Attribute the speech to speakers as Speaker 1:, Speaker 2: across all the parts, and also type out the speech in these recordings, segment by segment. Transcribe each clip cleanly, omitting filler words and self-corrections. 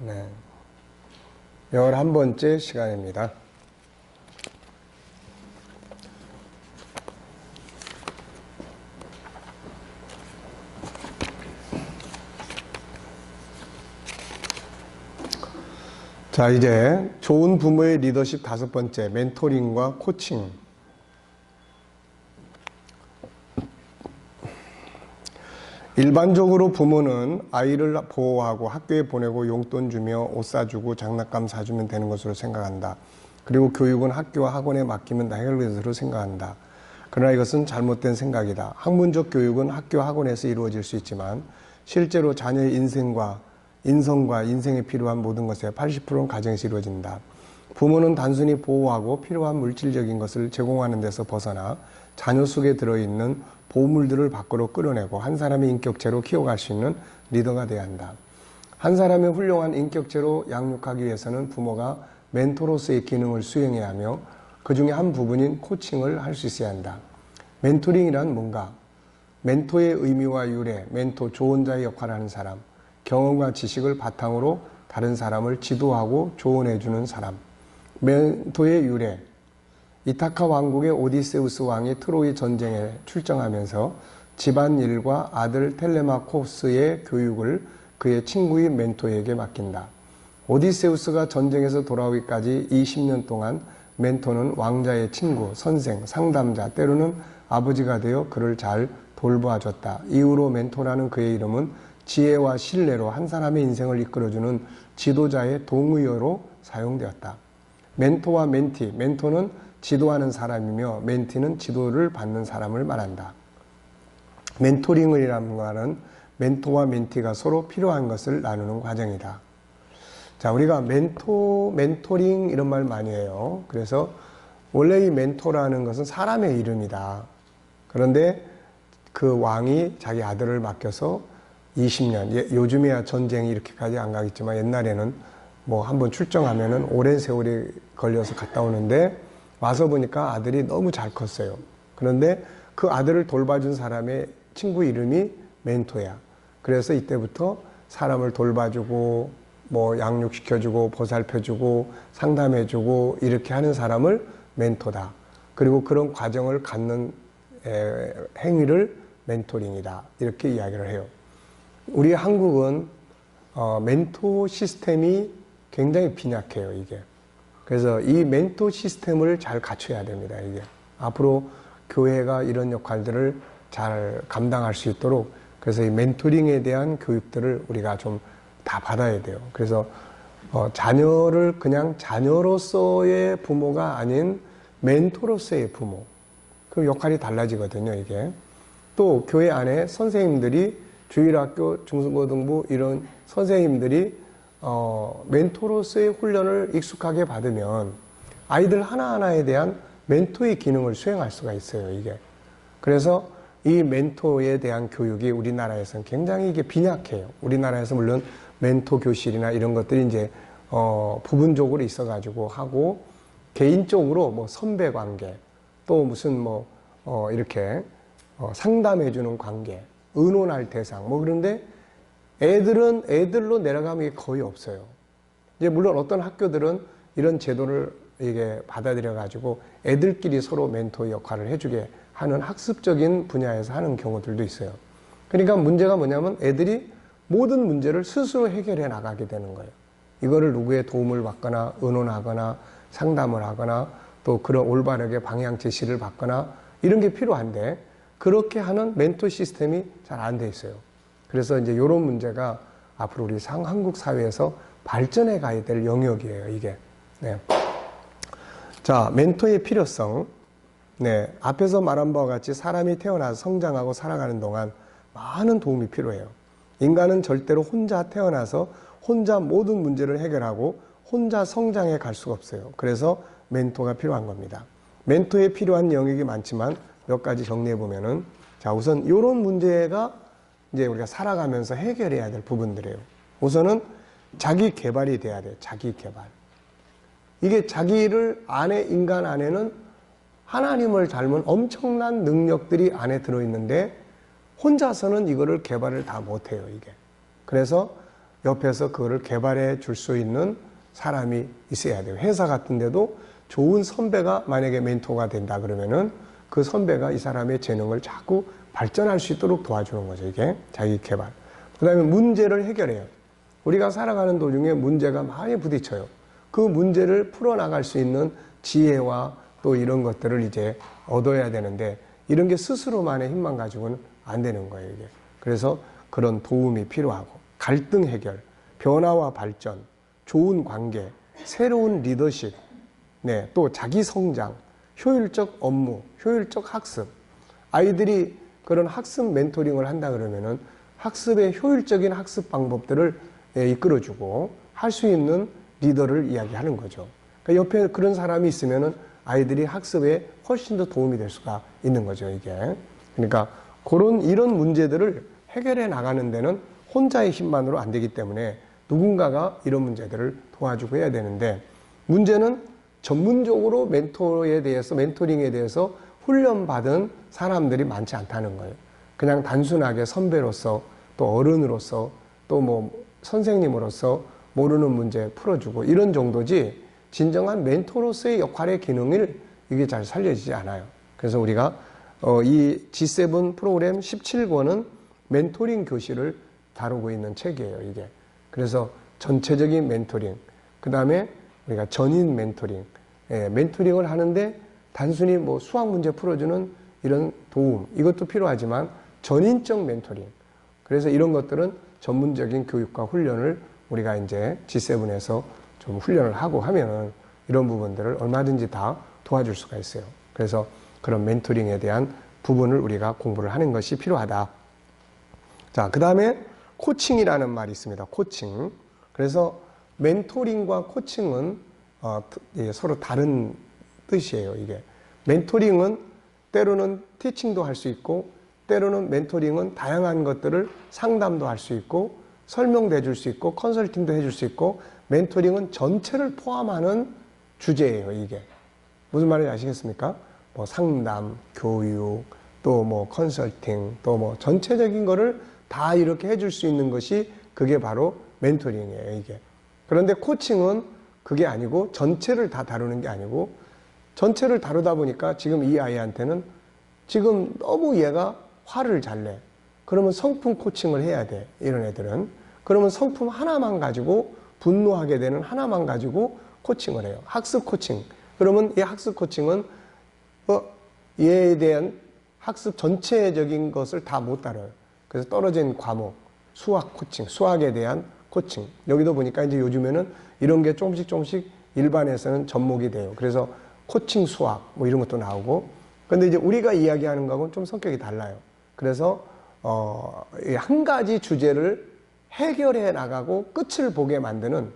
Speaker 1: 네. 11번째 시간입니다. 자, 이제 좋은 부모의 리더십 5번째, 멘토링과 코칭. 일반적으로 부모는 아이를 보호하고 학교에 보내고 용돈 주며 옷 사주고 장난감 사주면 되는 것으로 생각한다. 그리고 교육은 학교와 학원에 맡기면 다 해결될 것으로 생각한다. 그러나 이것은 잘못된 생각이다. 학문적 교육은 학교 학원에서 이루어질 수 있지만 실제로 자녀의 인성과 인생에 필요한 모든 것의 80%는 가정에서 이루어진다. 부모는 단순히 보호하고 필요한 물질적인 것을 제공하는 데서 벗어나 자녀 속에 들어있는 보물들을 밖으로 끌어내고 한 사람의 인격체로 키워갈 수 있는 리더가 되어야 한다. 한 사람의 훌륭한 인격체로 양육하기 위해서는 부모가 멘토로서의 기능을 수행해야 하며 그 중에 한 부분인 코칭을 할 수 있어야 한다. 멘토링이란 뭔가? 멘토의 의미와 유래, 멘토 조언자의 역할을 하는 사람, 경험과 지식을 바탕으로 다른 사람을 지도하고 조언해주는 사람. 멘토의 유래, 이타카 왕국의 오디세우스 왕이 트로이 전쟁에 출정하면서 집안일과 아들 텔레마코스의 교육을 그의 친구인 멘토에게 맡긴다. 오디세우스가 전쟁에서 돌아오기까지 20년 동안 멘토는 왕자의 친구, 선생, 상담자, 때로는 아버지가 되어 그를 잘 돌봐줬다. 이후로 멘토라는 그의 이름은 지혜와 신뢰로 한 사람의 인생을 이끌어주는 지도자의 동의어로 사용되었다. 멘토와 멘티, 멘토는 지도하는 사람이며 멘티는 지도를 받는 사람을 말한다. 멘토링이라는 말은 멘토와 멘티가 서로 필요한 것을 나누는 과정이다. 자, 우리가 멘토링 이런 말 많이 해요. 그래서 원래 이 멘토라는 것은 사람의 이름이다. 그런데 그 왕이 자기 아들을 맡겨서 20년, 요즘에야 전쟁이 이렇게까지 안 가겠지만 옛날에는 뭐 한번 출정하면은 오랜 세월이 걸려서 갔다 오는데 와서 보니까 아들이 너무 잘 컸어요. 그런데 그 아들을 돌봐준 사람의 친구 이름이 멘토야. 그래서 이때부터 사람을 돌봐주고 뭐 양육시켜주고 보살펴주고 상담해주고 이렇게 하는 사람을 멘토다. 그리고 그런 과정을 갖는 행위를 멘토링이다. 이렇게 이야기를 해요. 우리 한국은 멘토 시스템이 굉장히 빈약해요, 이게. 그래서 이 멘토 시스템을 잘 갖춰야 됩니다, 이게. 앞으로 교회가 이런 역할들을 잘 감당할 수 있도록 그래서 이 멘토링에 대한 교육들을 우리가 좀 다 받아야 돼요. 그래서 자녀를 그냥 자녀로서의 부모가 아닌 멘토로서의 부모. 그 역할이 달라지거든요, 이게. 또 교회 안에 선생님들이 주일학교, 중고등부 이런 선생님들이 멘토로서의 훈련을 익숙하게 받으면 아이들 하나하나에 대한 멘토의 기능을 수행할 수가 있어요, 이게. 그래서 이 멘토에 대한 교육이 우리나라에서는 굉장히 이게 빈약해요. 우리나라에서 물론 멘토 교실이나 이런 것들이 이제, 부분적으로 있어가지고 하고, 개인적으로 뭐 선배 관계, 또 무슨 이렇게, 상담해주는 관계, 의논할 대상, 뭐 그런데 애들은 애들로 내려가면 이게 거의 없어요. 이제 물론 어떤 학교들은 이런 제도를 이게 받아들여가지고 애들끼리 서로 멘토 역할을 해주게 하는 학습적인 분야에서 하는 경우들도 있어요. 그러니까 문제가 뭐냐면 애들이 모든 문제를 스스로 해결해 나가게 되는 거예요. 이거를 누구의 도움을 받거나 의논하거나 상담을 하거나 또 그런 올바르게 방향 제시를 받거나 이런 게 필요한데 그렇게 하는 멘토 시스템이 잘 안 돼 있어요. 그래서 이제 이런 문제가 앞으로 우리 한국 사회에서 발전해 가야 될 영역이에요, 이게. 네. 자, 멘토의 필요성. 네. 앞에서 말한 바와 같이 사람이 태어나서 성장하고 살아가는 동안 많은 도움이 필요해요. 인간은 절대로 혼자 태어나서 혼자 모든 문제를 해결하고 혼자 성장해 갈 수가 없어요. 그래서 멘토가 필요한 겁니다. 멘토에 필요한 영역이 많지만 몇 가지 정리해 보면은 자, 우선 이런 문제가 이제 우리가 살아가면서 해결해야 될 부분들이에요. 우선은 자기 개발이 돼야 돼요. 자기 개발. 이게 자기를 인간 안에는 하나님을 닮은 엄청난 능력들이 안에 들어있는데 혼자서는 이거를 개발을 다 못해요, 이게. 그래서 옆에서 그거를 개발해 줄 수 있는 사람이 있어야 돼요. 회사 같은 데도 좋은 선배가 만약에 멘토가 된다 그러면은 그 선배가 이 사람의 재능을 자꾸 발전할 수 있도록 도와주는 거죠. 이게 자기 개발. 그 다음에 문제를 해결해요. 우리가 살아가는 도중에 문제가 많이 부딪혀요. 그 문제를 풀어나갈 수 있는 지혜와 또 이런 것들을 이제 얻어야 되는데 이런 게 스스로만의 힘만 가지고는 안 되는 거예요. 이게. 그래서 그런 도움이 필요하고 갈등 해결, 변화와 발전, 좋은 관계, 새로운 리더십, 네, 또 자기 성장, 효율적 업무, 효율적 학습. 아이들이 그런 학습 멘토링을 한다 그러면은 학습의 효율적인 학습 방법들을 이끌어주고 할 수 있는 리더를 이야기하는 거죠. 그러니까 옆에 그런 사람이 있으면은 아이들이 학습에 훨씬 더 도움이 될 수가 있는 거죠, 이게. 그러니까 이런 문제들을 해결해 나가는 데는 혼자의 힘만으로 안 되기 때문에 누군가가 이런 문제들을 도와주고 해야 되는데 문제는 전문적으로 멘토링에 대해서 훈련받은 사람들이 많지 않다는 거예요. 그냥 단순하게 선배로서 또 어른으로서 또 뭐 선생님으로서 모르는 문제 풀어주고 이런 정도지 진정한 멘토로서의 역할의 기능을 이게 잘 살려지지 않아요. 그래서 우리가 이 G7 프로그램 17권은 멘토링 교실을 다루고 있는 책이에요, 이게. 그래서 전체적인 멘토링, 그 다음에 우리가 전인 멘토링, 멘토링을 하는데 단순히 뭐 수학 문제 풀어주는 이런 도움, 이것도 필요하지만 전인적 멘토링. 그래서 이런 것들은 전문적인 교육과 훈련을 우리가 이제 G7에서 좀 훈련을 하고 하면은 이런 부분들을 얼마든지 다 도와줄 수가 있어요. 그래서 그런 멘토링에 대한 부분을 우리가 공부를 하는 것이 필요하다. 자, 그 다음에 코칭이라는 말이 있습니다. 코칭. 그래서 멘토링과 코칭은 서로 다른 뜻이에요, 이게. 멘토링은 때로는 티칭도 할 수 있고, 때로는 멘토링은 다양한 것들을 상담도 할 수 있고, 설명도 해줄 수 있고, 컨설팅도 해줄 수 있고, 멘토링은 전체를 포함하는 주제예요, 이게. 무슨 말인지 아시겠습니까? 뭐 상담, 교육, 또 뭐 컨설팅, 또 뭐 전체적인 거를 다 이렇게 해줄 수 있는 것이 그게 바로 멘토링이에요, 이게. 그런데 코칭은 그게 아니고 전체를 다 다루는 게 아니고 전체를 다루다 보니까 지금 이 아이한테는 지금 너무 얘가 화를 잘 내. 그러면 성품 코칭을 해야 돼, 이런 애들은. 그러면 성품 하나만 가지고 분노하게 되는 하나만 가지고 코칭을 해요. 학습 코칭. 그러면 이 학습 코칭은 얘에 대한 학습 전체적인 것을 다 못 다뤄요. 그래서 떨어진 과목, 수학 코칭, 수학에 대한 코칭. 여기도 보니까 이제 요즘에는 이런 게 조금씩 일반에서는 접목이 돼요. 그래서 코칭 수학 뭐 이런 것도 나오고. 근데 이제 우리가 이야기하는 거하고는 좀 성격이 달라요. 그래서 한 가지 주제를 해결해 나가고 끝을 보게 만드는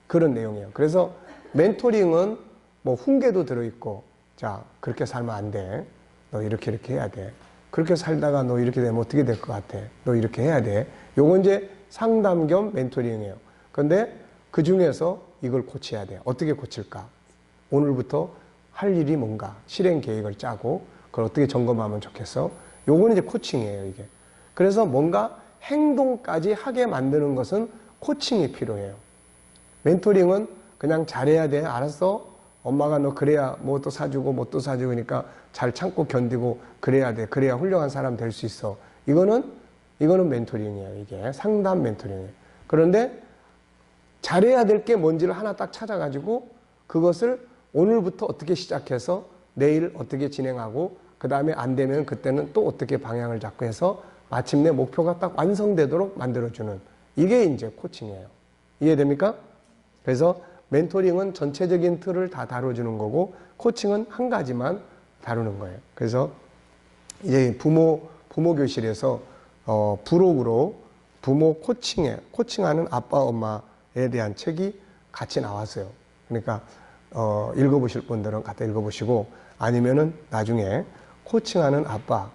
Speaker 1: 그런 내용이에요. 그래서 멘토링은 뭐 훈계도 들어있고, 자, 그렇게 살면 안 돼. 너 이렇게 해야 돼. 그렇게 살다가 너 이렇게 되면 어떻게 될 것 같아. 너 이렇게 해야 돼. 요건 이제 상담 겸 멘토링이에요. 근데 그 중에서 이걸 고쳐야 돼. 어떻게 고칠까? 오늘부터 할 일이 뭔가 실행 계획을 짜고 그걸 어떻게 점검하면 좋겠어? 요거는 이제 코칭이에요, 이게. 그래서 뭔가 행동까지 하게 만드는 것은 코칭이 필요해요. 멘토링은 그냥 잘해야 돼. 알았어? 엄마가 너 그래야 뭐 또 사주고 뭐 또 사주고 그러니까 잘 참고 견디고 그래야 돼. 그래야 훌륭한 사람 될 수 있어. 이거는 멘토링이에요, 이게. 상담 멘토링이에요. 그런데 잘해야 될 게 뭔지를 하나 딱 찾아가지고 그것을 오늘부터 어떻게 시작해서 내일 어떻게 진행하고 그 다음에 안 되면 그때는 또 어떻게 방향을 잡고 해서 마침내 목표가 딱 완성되도록 만들어주는 이게 이제 코칭이에요. 이해됩니까? 그래서 멘토링은 전체적인 틀을 다 다뤄주는 거고 코칭은 한 가지만 다루는 거예요. 그래서 이제 부모 교실에서 부록으로 부모 코칭하는 아빠 엄마에 대한 책이 같이 나왔어요. 그러니까 읽어보실 분들은 갖다 읽어보시고 아니면은 나중에 코칭하는 아빠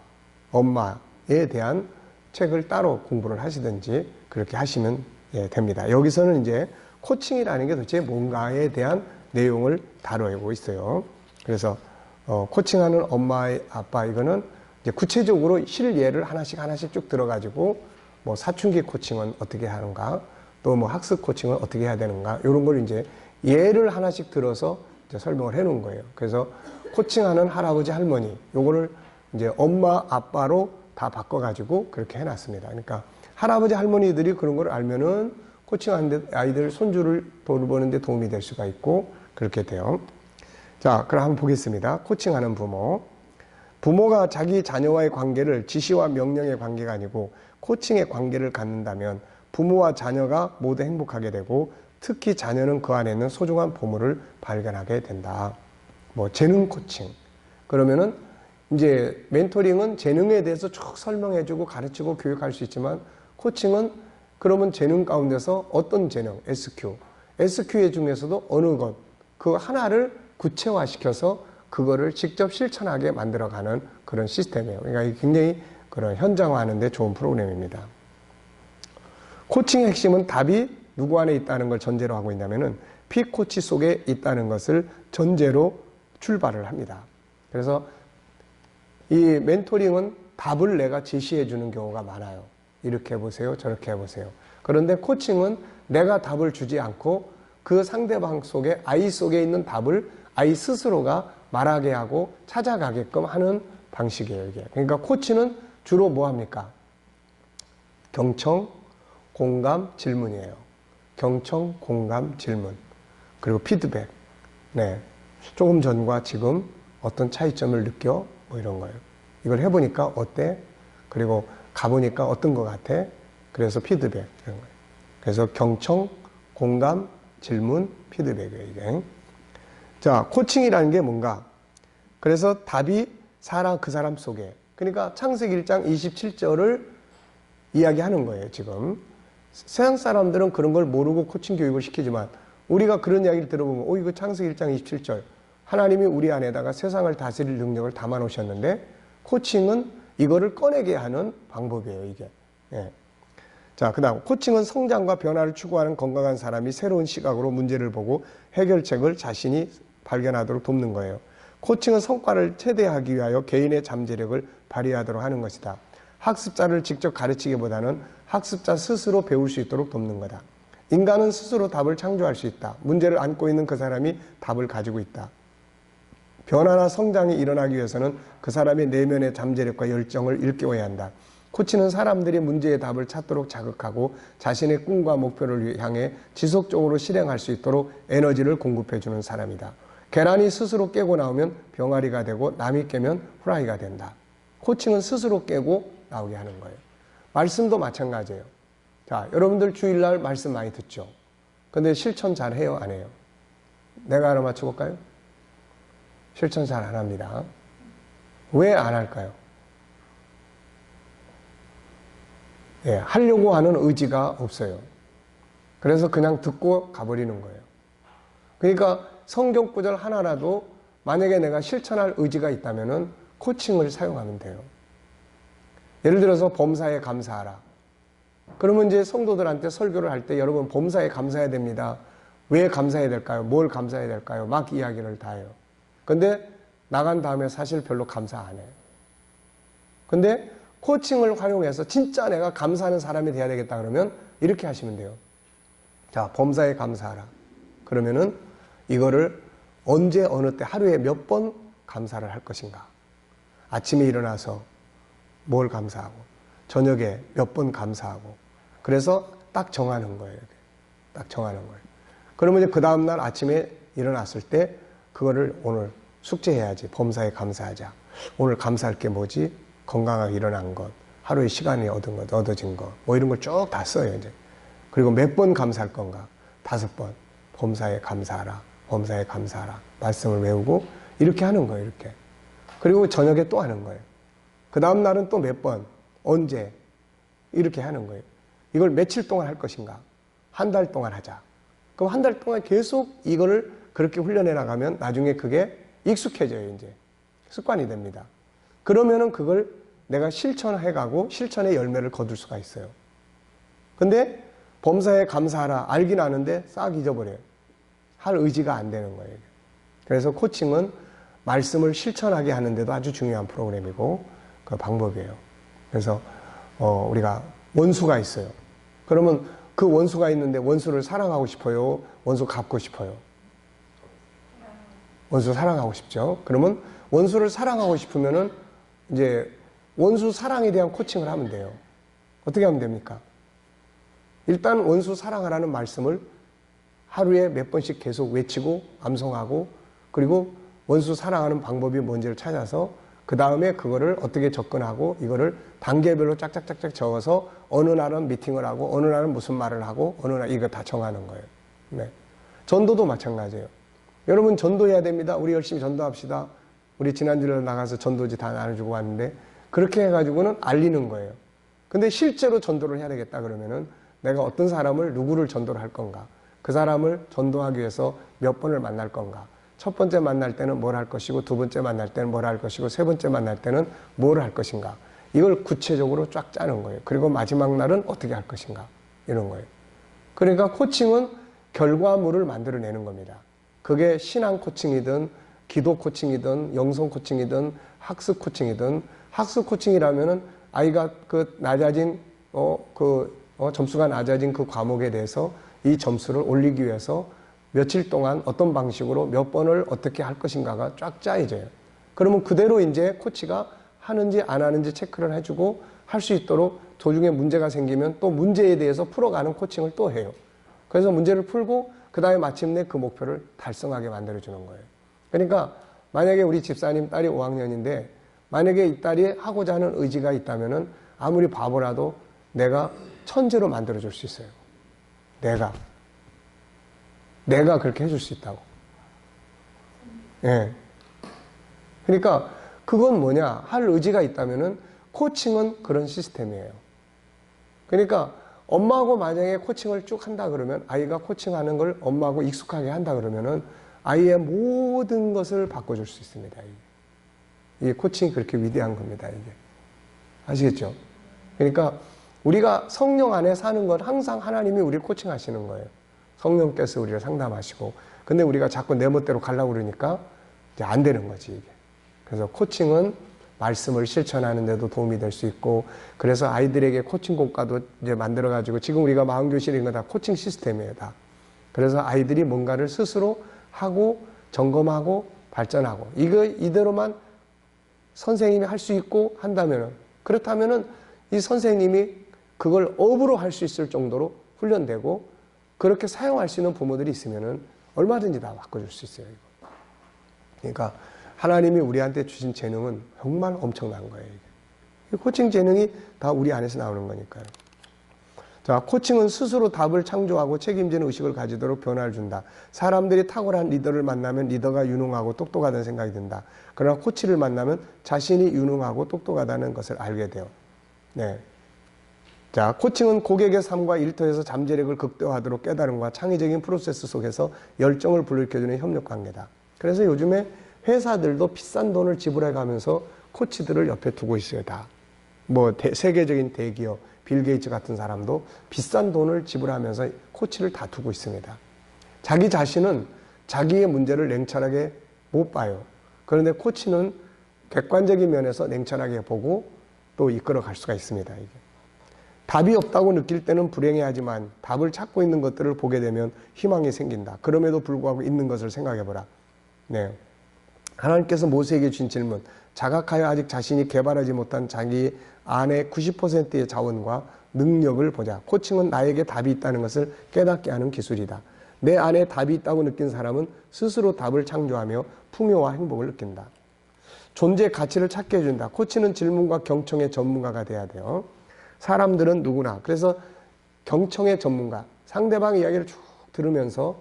Speaker 1: 엄마에 대한 책을 따로 공부를 하시든지 그렇게 하시면 됩니다. 여기서는 이제 코칭이라는 게 도대체 뭔가에 대한 내용을 다루고 있어요. 그래서 코칭하는 엄마, 아빠 이거는 이제 구체적으로 실예를 하나씩 쭉 들어가지고 뭐 사춘기 코칭은 어떻게 하는가, 또 뭐 학습 코칭은 어떻게 해야 되는가, 이런 걸 이제 예를 하나씩 들어서 이제 설명을 해 놓은 거예요. 그래서 코칭하는 할아버지, 할머니, 요거를 이제 엄마, 아빠로 다 바꿔가지고 그렇게 해놨습니다. 그러니까 할아버지, 할머니들이 그런 걸 알면은 코칭하는데 아이들 손주를 돌보는데 도움이 될 수가 있고 그렇게 돼요. 자, 그럼 한번 보겠습니다. 코칭하는 부모. 부모가 자기 자녀와의 관계를 지시와 명령의 관계가 아니고 코칭의 관계를 갖는다면 부모와 자녀가 모두 행복하게 되고 특히 자녀는 그 안에 있는 소중한 보물을 발견하게 된다. 뭐 재능 코칭. 그러면은 이제 멘토링은 재능에 대해서 쭉 설명해주고 가르치고 교육할 수 있지만 코칭은 그러면 재능 가운데서 어떤 재능, SQ. SQ 중에서도 어느 것, 그 하나를 구체화시켜서 그거를 직접 실천하게 만들어가는 그런 시스템이에요. 그러니까 이게 굉장히 그런 현장화하는 데 좋은 프로그램입니다. 코칭의 핵심은 답이 누구 안에 있다는 걸 전제로 하고 있냐면은 피코치 속에 있다는 것을 전제로 출발을 합니다. 그래서 이 멘토링은 답을 내가 제시해 주는 경우가 많아요. 이렇게 해보세요, 저렇게 해보세요. 그런데 코칭은 내가 답을 주지 않고 그 상대방 속에, 아이 속에 있는 답을 아이 스스로가 말하게 하고 찾아가게끔 하는 방식이에요, 이게. 그러니까 코치는 주로 뭐 합니까? 경청, 공감, 질문이에요. 경청, 공감, 질문. 그리고 피드백. 네. 조금 전과 지금 어떤 차이점을 느껴? 뭐 이런 거예요. 이걸 해보니까 어때? 그리고 가보니까 어떤 것 같아? 그래서 피드백. 이런 거예요. 그래서 경청, 공감, 질문, 피드백이에요, 이게. 자, 코칭이라는 게 뭔가? 그래서 답이 그 사람 속에. 그러니까 창세기 1장 27절을 이야기하는 거예요, 지금. 서양 사람들은 그런 걸 모르고 코칭 교육을 시키지만 우리가 그런 이야기를 들어보면 이거 창세기 1장 27절. 하나님이 우리 안에다가 세상을 다스릴 능력을 담아 놓으셨는데 코칭은 이거를 꺼내게 하는 방법이에요, 이게. 예. 자, 그 다음 코칭은 성장과 변화를 추구하는 건강한 사람이 새로운 시각으로 문제를 보고 해결책을 자신이 발견하도록 돕는 거예요. 코칭은 성과를 최대화하기 위하여 개인의 잠재력을 발휘하도록 하는 것이다. 학습자를 직접 가르치기보다는 학습자 스스로 배울 수 있도록 돕는 거다. 인간은 스스로 답을 창조할 수 있다. 문제를 안고 있는 그 사람이 답을 가지고 있다. 변화나 성장이 일어나기 위해서는 그 사람의 내면의 잠재력과 열정을 일깨워야 한다. 코치는 사람들이 문제의 답을 찾도록 자극하고 자신의 꿈과 목표를 향해 지속적으로 실행할 수 있도록 에너지를 공급해주는 사람이다. 계란이 스스로 깨고 나오면 병아리가 되고 남이 깨면 후라이가 된다. 코칭은 스스로 깨고 나오게 하는 거예요. 말씀도 마찬가지예요. 자, 여러분들 주일날 말씀 많이 듣죠? 근데 실천 잘 해요, 안 해요? 내가 하나 맞춰볼까요? 실천 잘 안 합니다. 왜 안 할까요? 예, 하려고 하는 의지가 없어요. 그래서 그냥 듣고 가버리는 거예요. 그러니까 성경 구절 하나라도 만약에 내가 실천할 의지가 있다면은 코칭을 사용하면 돼요. 예를 들어서 범사에 감사하라. 그러면 이제 성도들한테 설교를 할 때 여러분 범사에 감사해야 됩니다. 왜 감사해야 될까요? 뭘 감사해야 될까요? 막 이야기를 다 해요. 근데 나간 다음에 사실 별로 감사 안 해요. 근데 코칭을 활용해서 진짜 내가 감사하는 사람이 돼야 되겠다 그러면 이렇게 하시면 돼요. 자, 범사에 감사하라. 그러면은 이거를 언제 어느 때 하루에 몇 번 감사를 할 것인가. 아침에 일어나서 뭘 감사하고 저녁에 몇 번 감사하고 그래서 딱 정하는 거예요. 이렇게. 딱 정하는 거예요. 그러면 이제 그 다음날 아침에 일어났을 때 그거를 오늘 숙제해야지. 범사에 감사하자. 오늘 감사할 게 뭐지? 건강하게 일어난 것, 하루의 시간이 얻은 것, 얻어진 것, 뭐 이런 걸 쭉 다 써요, 이제. 그리고 몇 번 감사할 건가? 5번. 범사에 감사하라. 범사에 감사하라. 말씀을 외우고 이렇게 하는 거예요, 이렇게. 그리고 저녁에 또 하는 거예요. 그 다음 날은 또 몇 번, 언제, 이렇게 하는 거예요. 이걸 며칠 동안 할 것인가? 한 달 동안 하자. 그럼 한 달 동안 계속 이거를 그렇게 훈련해 나가면 나중에 그게 익숙해져요, 이제. 습관이 됩니다. 그러면은 그걸 내가 실천해 가고 실천의 열매를 거둘 수가 있어요. 근데 범사에 감사하라. 알긴 아는데 싹 잊어버려요. 할 의지가 안 되는 거예요. 그래서 코칭은 말씀을 실천하게 하는데도 아주 중요한 프로그램이고 그 방법이에요. 그래서 우리가 원수가 있어요. 그러면 그 원수가 있는데 원수를 사랑하고 싶어요? 원수 갚고 싶어요? 원수 사랑하고 싶죠. 그러면 원수를 사랑하고 싶으면은 이제 원수 사랑에 대한 코칭을 하면 돼요. 어떻게 하면 됩니까? 일단 원수 사랑하라는 말씀을 하루에 몇 번씩 계속 외치고 암송하고, 그리고 원수 사랑하는 방법이 뭔지를 찾아서 그 다음에 그거를 어떻게 접근하고 이거를 단계별로 짝짝짝짝 적어서 어느 날은 미팅을 하고 어느 날은 무슨 말을 하고 어느 날 이거 다 정하는 거예요. 네. 전도도 마찬가지예요. 여러분 전도해야 됩니다. 우리 열심히 전도합시다. 우리 지난주에 나가서 전도지 다 나눠주고 왔는데 그렇게 해가지고는 알리는 거예요. 근데 실제로 전도를 해야 되겠다 그러면은 내가 어떤 사람을 누구를 전도를 할 건가, 그 사람을 전도하기 위해서 몇 번을 만날 건가, 첫 번째 만날 때는 뭘 할 것이고 두 번째 만날 때는 뭘 할 것이고 세 번째 만날 때는 뭘 할 것인가, 이걸 구체적으로 쫙 짜는 거예요. 그리고 마지막 날은 어떻게 할 것인가, 이런 거예요. 그러니까 코칭은 결과물을 만들어내는 겁니다. 그게 신앙 코칭이든 기도 코칭이든 영성 코칭이든 학습 코칭이든, 학습 코칭이라면은 아이가 그 낮아진 점수가 낮아진 그 과목에 대해서 이 점수를 올리기 위해서 며칠 동안 어떤 방식으로 몇 번을 어떻게 할 것인가가 쫙 짜여져요. 그러면 그대로 이제 코치가 하는지 안 하는지 체크를 해주고 할 수 있도록 도중에 문제가 생기면 또 문제에 대해서 풀어가는 코칭을 또 해요. 그래서 문제를 풀고 그 다음에 마침내 그 목표를 달성하게 만들어주는 거예요. 그러니까 만약에 우리 집사님 딸이 5학년인데 만약에 이 딸이 하고자 하는 의지가 있다면은 아무리 바보라도 내가 천재로 만들어줄 수 있어요. 내가 그렇게 해줄 수 있다고. 예. 그러니까 그건 뭐냐, 할 의지가 있다면은 코칭은 그런 시스템이에요. 그러니까 엄마하고 만약에 코칭을 쭉 한다 그러면, 아이가 코칭하는 걸 엄마하고 익숙하게 한다 그러면은 아이의 모든 것을 바꿔줄 수 있습니다. 이게 코칭이 그렇게 위대한 겁니다. 이게 아시겠죠? 그러니까 우리가 성령 안에 사는 건 항상 하나님이 우리를 코칭하시는 거예요. 성령께서 우리를 상담하시고, 근데 우리가 자꾸 내 멋대로 가려고 그러니까 이제 안 되는 거지, 이게. 그래서 코칭은 말씀을 실천하는 데도 도움이 될 수 있고, 그래서 아이들에게 코칭 국가도 이제 만들어가지고, 지금 우리가 마음교실인 거 다 코칭 시스템이에요, 다. 그래서 아이들이 뭔가를 스스로 하고, 점검하고, 발전하고, 이대로만 선생님이 할 수 있고 한다면은, 그렇다면은 이 선생님이 그걸 업으로 할 수 있을 정도로 훈련되고, 그렇게 사용할 수 있는 부모들이 있으면은 얼마든지 다 바꿔줄 수 있어요, 이거. 그러니까 하나님이 우리한테 주신 재능은 정말 엄청난 거예요, 이게. 코칭 재능이 다 우리 안에서 나오는 거니까요. 자, 코칭은 스스로 답을 창조하고 책임지는 의식을 가지도록 변화를 준다. 사람들이 탁월한 리더를 만나면 리더가 유능하고 똑똑하다는 생각이 든다. 그러나 코치를 만나면 자신이 유능하고 똑똑하다는 것을 알게 돼요. 네. 자, 코칭은 고객의 삶과 일터에서 잠재력을 극대화하도록 깨달음과 창의적인 프로세스 속에서 열정을 불러일으켜주는 협력관계다. 그래서 요즘에 회사들도 비싼 돈을 지불해 가면서 코치들을 옆에 두고 있어요, 다. 세계적인 대기업, 빌 게이츠 같은 사람도 비싼 돈을 지불하면서 코치를 다 두고 있습니다. 자기 자신은 자기의 문제를 냉철하게 못 봐요. 그런데 코치는 객관적인 면에서 냉철하게 보고 또 이끌어 갈 수가 있습니다, 이게. 답이 없다고 느낄 때는 불행해하지만 답을 찾고 있는 것들을 보게 되면 희망이 생긴다. 그럼에도 불구하고 있는 것을 생각해보라. 네. 하나님께서 모세에게 주신 질문, 자각하여 아직 자신이 개발하지 못한 자기 안의 90%의 자원과 능력을 보자. 코칭은 나에게 답이 있다는 것을 깨닫게 하는 기술이다. 내 안에 답이 있다고 느낀 사람은 스스로 답을 창조하며 풍요와 행복을 느낀다. 존재 가치를 찾게 해준다. 코치는 질문과 경청의 전문가가 돼야 돼요. 사람들은 누구나. 그래서 경청의 전문가, 상대방의 이야기를 쭉 들으면서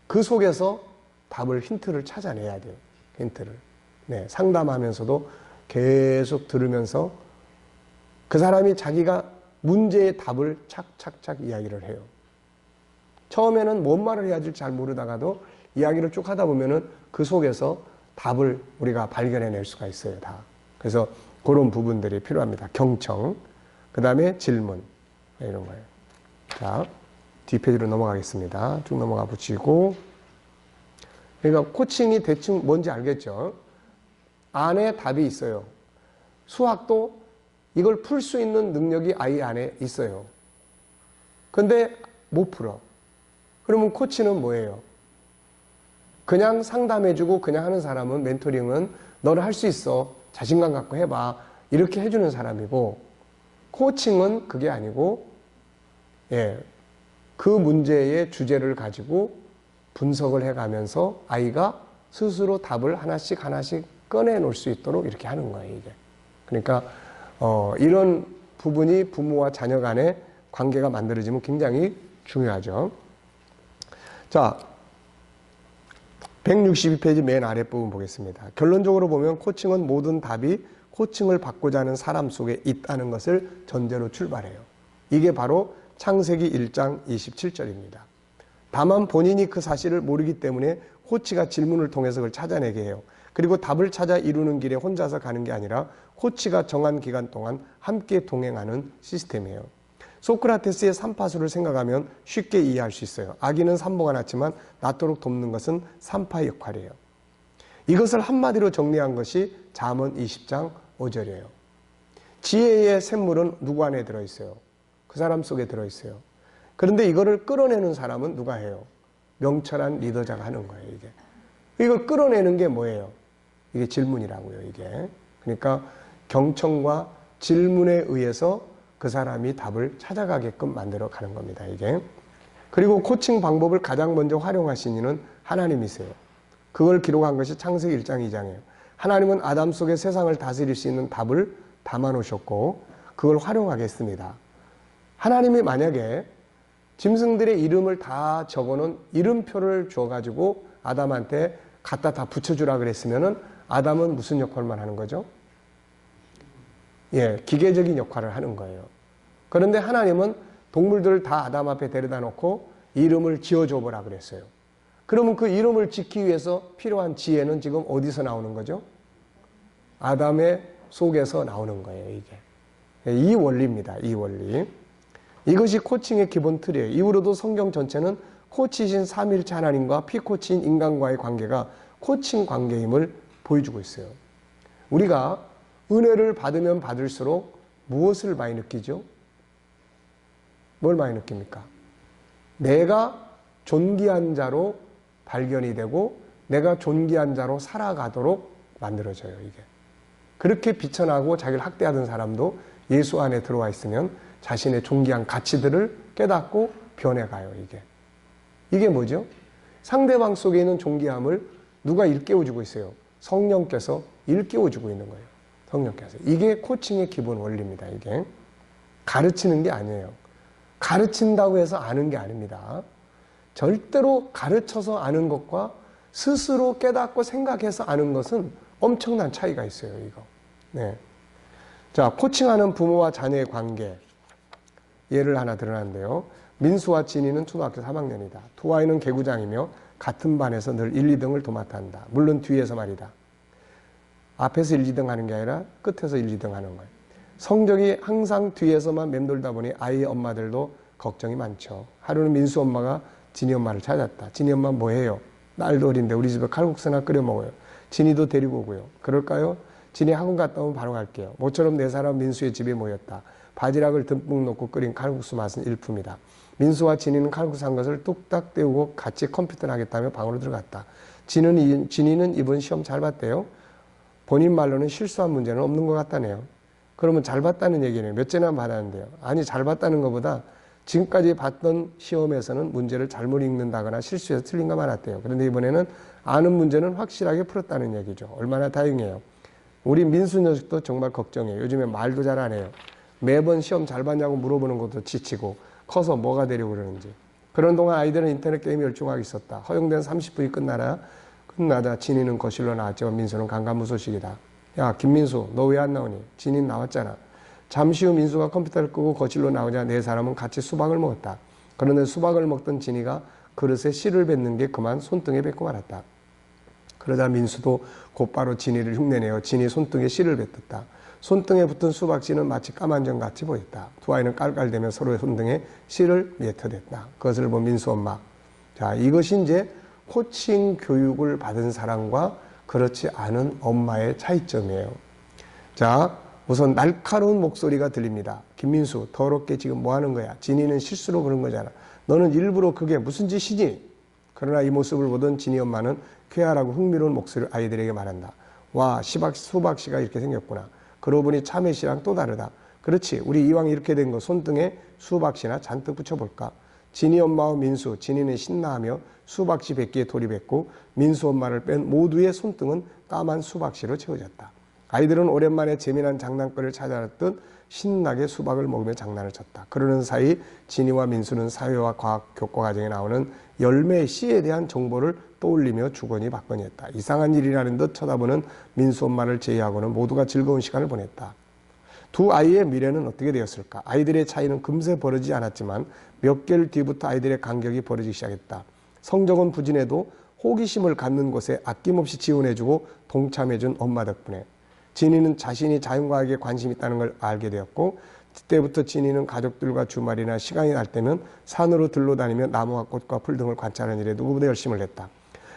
Speaker 1: 그 속에서 답을, 힌트를 찾아내야 돼요. 힌트를. 네, 상담하면서도 계속 들으면서 그 사람이 자기가 문제의 답을 착착착 이야기를 해요. 처음에는 뭔 말을 해야 될지 잘 모르다가도 이야기를 쭉 하다 보면은 그 속에서 답을 우리가 발견해낼 수가 있어요, 다. 그래서 그런 부분들이 필요합니다. 경청, 그 다음에 질문, 이런 거예요. 자, 뒷페이지로 넘어가겠습니다. 쭉 넘어가 붙이고. 그러니까 코칭이 대충 뭔지 알겠죠? 안에 답이 있어요. 수학도 이걸 풀 수 있는 능력이 아이 안에 있어요. 근데 못 풀어. 그러면 코치는 뭐예요? 그냥 상담해주고 그냥 하는 사람은, 멘토링은 너는 할 수 있어, 자신감 갖고 해봐, 이렇게 해주는 사람이고, 코칭은 그게 아니고, 그 문제의 주제를 가지고 분석을 해가면서 아이가 스스로 답을 하나씩 꺼내놓을 수 있도록 이렇게 하는 거예요, 이게. 그러니까 이런 부분이 부모와 자녀 간의 관계가 만들어지면 굉장히 중요하죠. 자, 162페이지 맨 아랫부분 보겠습니다. 결론적으로 보면 코칭은 모든 답이 코칭을 받고자 하는 사람 속에 있다는 것을 전제로 출발해요. 이게 바로 창세기 1장 27절입니다. 다만 본인이 그 사실을 모르기 때문에 코치가 질문을 통해서 그걸 찾아내게 해요. 그리고 답을 찾아 이루는 길에 혼자서 가는 게 아니라 코치가 정한 기간 동안 함께 동행하는 시스템이에요. 소크라테스의 삼파수를 생각하면 쉽게 이해할 수 있어요. 아기는 산모가 낳지만 낳도록 돕는 것은 산파의 역할이에요. 이것을 한마디로 정리한 것이 잠언 20장 5절이에요. 지혜의 샘물은 누구 안에 들어있어요? 그 사람 속에 들어있어요. 그런데 이거를 끌어내는 사람은 누가 해요? 명철한 리더자가 하는 거예요, 이게. 이걸 끌어내는 게 뭐예요? 이게 질문이라고요, 이게. 그러니까 경청과 질문에 의해서 그 사람이 답을 찾아가게끔 만들어 가는 겁니다, 이게. 그리고 코칭 방법을 가장 먼저 활용하신 이는 하나님이세요. 그걸 기록한 것이 창세기 1장 2장이에요. 하나님은 아담 속에 세상을 다스릴 수 있는 답을 담아 놓으셨고 그걸 활용하겠습니다. 하나님이 만약에 짐승들의 이름을 다 적어놓은 이름표를 줘가지고 아담한테 갖다 다 붙여주라 그랬으면은 아담은 무슨 역할만 하는 거죠? 기계적인 역할을 하는 거예요. 그런데 하나님은 동물들을 다 아담 앞에 데려다 놓고 이름을 지어줘 보라 그랬어요. 그러면 그 이름을 짓기 위해서 필요한 지혜는 지금 어디서 나오는 거죠? 아담의 속에서 나오는 거예요, 이게. 이 원리입니다, 이 원리. 이것이 코칭의 기본 틀이에요. 이후로도 성경 전체는 코치이신 삼위일체 하나님과 피코치인 인간과의 관계가 코칭 관계임을 보여주고 있어요. 우리가 은혜를 받으면 받을수록 무엇을 많이 느끼죠? 뭘 많이 느낍니까? 내가 존귀한 자로 발견이 되고 내가 존귀한 자로 살아가도록 만들어져요, 이게. 그렇게 비천하고 자기를 학대하던 사람도 예수 안에 들어와 있으면 자신의 존귀한 가치들을 깨닫고 변해가요, 이게. 이게 뭐죠? 상대방 속에 있는 존귀함을 누가 일깨워주고 있어요? 성령께서 일깨워주고 있는 거예요. 성령께서. 이게 코칭의 기본 원리입니다, 이게. 가르치는 게 아니에요. 가르친다고 해서 아는 게 아닙니다. 절대로 가르쳐서 아는 것과 스스로 깨닫고 생각해서 아는 것은 엄청난 차이가 있어요, 이거. 네. 자, 코칭하는 부모와 자녀의 관계. 예를 하나 드러났는데요. 민수와 진이는 초등학교 3학년이다. 두 아이는 개구장이며 같은 반에서 늘 1, 2등을 도맡아 한다. 물론 뒤에서 말이다. 앞에서 1, 2등 하는 게 아니라 끝에서 1, 2등 하는 거예요. 성적이 항상 뒤에서만 맴돌다 보니 아이의 엄마들도 걱정이 많죠. 하루는 민수 엄마가 진이 엄마를 찾았다. 진이 엄마 뭐해요? 날도 어린데 우리 집에 칼국수나 끓여 먹어요. 진이도 데리고 오고요. 그럴까요? 진이 학원 갔다 오면 바로 갈게요. 모처럼 네 사람 민수의 집에 모였다. 바지락을 듬뿍 넣고 끓인 칼국수 맛은 일품이다. 민수와 진이는 칼국수 한 것을 뚝딱 때우고 같이 컴퓨터를 하겠다며 방으로 들어갔다. 진이는 이번 시험 잘 봤대요. 본인 말로는 실수한 문제는 없는 것 같다네요. 그러면 잘 봤다는 얘기네요. 몇 개나 받았는데요. 아니, 잘 봤다는 것보다 지금까지 봤던 시험에서는 문제를 잘못 읽는다거나 실수해서 틀린 거 많았대요. 그런데 이번에는 아는 문제는 확실하게 풀었다는 얘기죠. 얼마나 다행이에요. 우리 민수 녀석도 정말 걱정해요. 요즘에 말도 잘 안 해요. 매번 시험 잘 봤냐고 물어보는 것도 지치고 커서 뭐가 되려고 그러는지. 그런 동안 아이들은 인터넷 게임에 열중하고 있었다. 허용된 30분이 끝나다 진이는 거실로 나왔지만 민수는 강간무소식이다. 야, 김민수, 너 왜 안 나오니? 진이 나왔잖아. 잠시 후 민수가 컴퓨터를 끄고 거실로 나오자 네 사람은 같이 수박을 먹었다. 그런데 수박을 먹던 진이가 그릇에 씨를 뱉는 게 그만 손등에 뱉고 말았다. 그러자 민수도 곧바로 진이를 흉내내어 진이 손등에 씨를 뱉었다. 손등에 붙은 수박씨는 마치 까만정같이 보였다. 두 아이는 깔깔대며 서로의 손등에 씨를 뱉어댔다. 그것을 본 민수 엄마. 자, 이것이 이제 코칭 교육을 받은 사람과 그렇지 않은 엄마의 차이점이에요. 자, 우선 날카로운 목소리가 들립니다. 김민수, 더럽게 지금 뭐 하는 거야? 진이는 실수로 그런 거잖아. 너는 일부러 그게 무슨 짓이지? 그러나 이 모습을 보던 진이 엄마는 쾌활하고 흥미로운 목소리를 아이들에게 말한다. 와, 수박씨가 이렇게 생겼구나. 그러고 보니 참외씨랑 또 다르다. 그렇지, 우리 이왕 이렇게 된 거 손등에 수박씨나 잔뜩 붙여볼까? 진이 엄마와 민수, 진이는 신나하며 수박씨 뱉기에 돌입했고 민수 엄마를 뺀 모두의 손등은 까만 수박씨로 채워졌다. 아이들은 오랜만에 재미난 장난거리를 찾아왔듯 신나게 수박을 먹으며 장난을 쳤다. 그러는 사이 진이와 민수는 사회와 과학 교과과정에 나오는 열매 씨에 대한 정보를 떠올리며 주거니 받거니 했다. 이상한 일이라는 듯 쳐다보는 민수 엄마를 제외하고는 모두가 즐거운 시간을 보냈다. 두 아이의 미래는 어떻게 되었을까? 아이들의 차이는 금세 벌어지지 않았지만 몇 개월 뒤부터 아이들의 간격이 벌어지기 시작했다. 성적은 부진해도 호기심을 갖는 곳에 아낌없이 지원해주고 동참해준 엄마 덕분에 진이는 자신이 자연과학에 관심이 있다는 걸 알게 되었고 그때부터 진이는 가족들과 주말이나 시간이 날 때면 산으로 들러다니며 나무와 꽃과 풀 등을 관찰하는 일에 누구보다 열심을 냈다.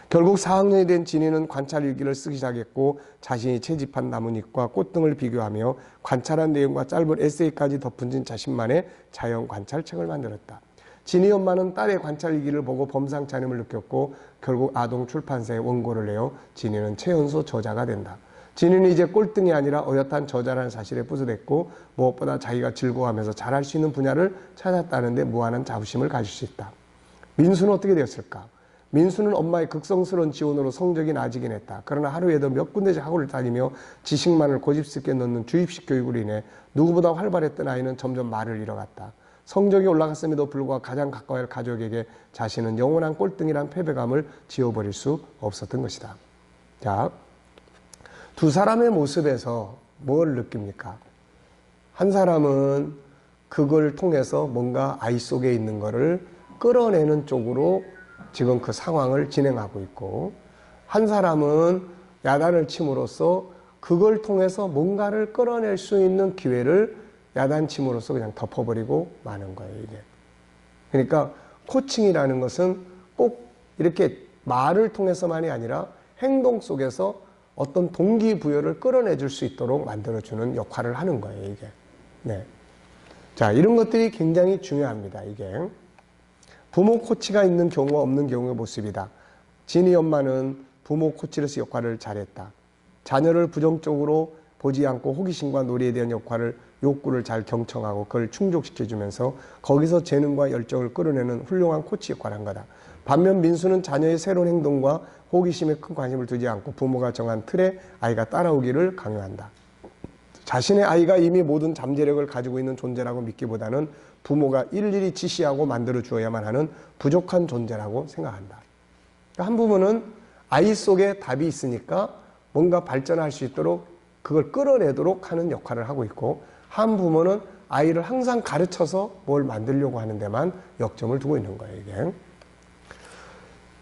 Speaker 1: 결국 4학년이 된 진이는 관찰 일기를 쓰기 시작했고 자신이 채집한 나뭇잎과 꽃 등을 비교하며 관찰한 내용과 짧은 에세이까지 덧붙인 자신만의 자연 관찰책을 만들었다. 진이 엄마는 딸의 관찰 일기를 보고 범상치 않음을 느꼈고 결국 아동 출판사에 원고를 내어 진이는 최연소 저자가 된다. 진이는 이제 꼴등이 아니라 어엿한 저자라는 사실에 뿌듯했고 무엇보다 자기가 즐거워하면서 잘할 수 있는 분야를 찾았다는 데 무한한 자부심을 가질 수 있다. 민수는 어떻게 되었을까? 민수는 엄마의 극성스러운 지원으로 성적이 나아지긴 했다. 그러나 하루에도 몇 군데씩 학원을 다니며 지식만을 고집스럽게 넣는 주입식 교육으로 인해 누구보다 활발했던 아이는 점점 말을 잃어갔다. 성적이 올라갔음에도 불구하고 가장 가까워야 할 가족에게 자신은 영원한 꼴등이란 패배감을 지워버릴 수 없었던 것이다. 자, 두 사람의 모습에서 뭘 느낍니까? 한 사람은 그걸 통해서 뭔가 아이 속에 있는 거를 끌어내는 쪽으로 지금 그 상황을 진행하고 있고 한 사람은 야단을 침으로써 그걸 통해서 뭔가를 끌어낼 수 있는 기회를 야단침으로써 그냥 덮어버리고 마는 거예요, 이게. 그러니까 코칭이라는 것은 꼭 이렇게 말을 통해서만이 아니라 행동 속에서 어떤 동기부여를 끌어내줄 수 있도록 만들어주는 역할을 하는 거예요, 이게. 네. 자, 이런 것들이 굉장히 중요합니다, 이게. 부모 코치가 있는 경우와 없는 경우의 모습이다. 진이 엄마는 부모 코치로서 역할을 잘했다. 자녀를 부정적으로 보지 않고 호기심과 놀이에 대한 욕구를 잘 경청하고 그걸 충족시켜주면서 거기서 재능과 열정을 끌어내는 훌륭한 코치 역할을 한 거다. 반면 민수는 자녀의 새로운 행동과 호기심에 큰 관심을 두지 않고 부모가 정한 틀에 아이가 따라오기를 강요한다. 자신의 아이가 이미 모든 잠재력을 가지고 있는 존재라고 믿기보다는 부모가 일일이 지시하고 만들어 주어야만 하는 부족한 존재라고 생각한다. 한 부모는 아이 속에 답이 있으니까 뭔가 발전할 수 있도록 그걸 끌어내도록 하는 역할을 하고 있고 한 부모는 아이를 항상 가르쳐서 뭘 만들려고 하는 데만 역점을 두고 있는 거예요, 이게.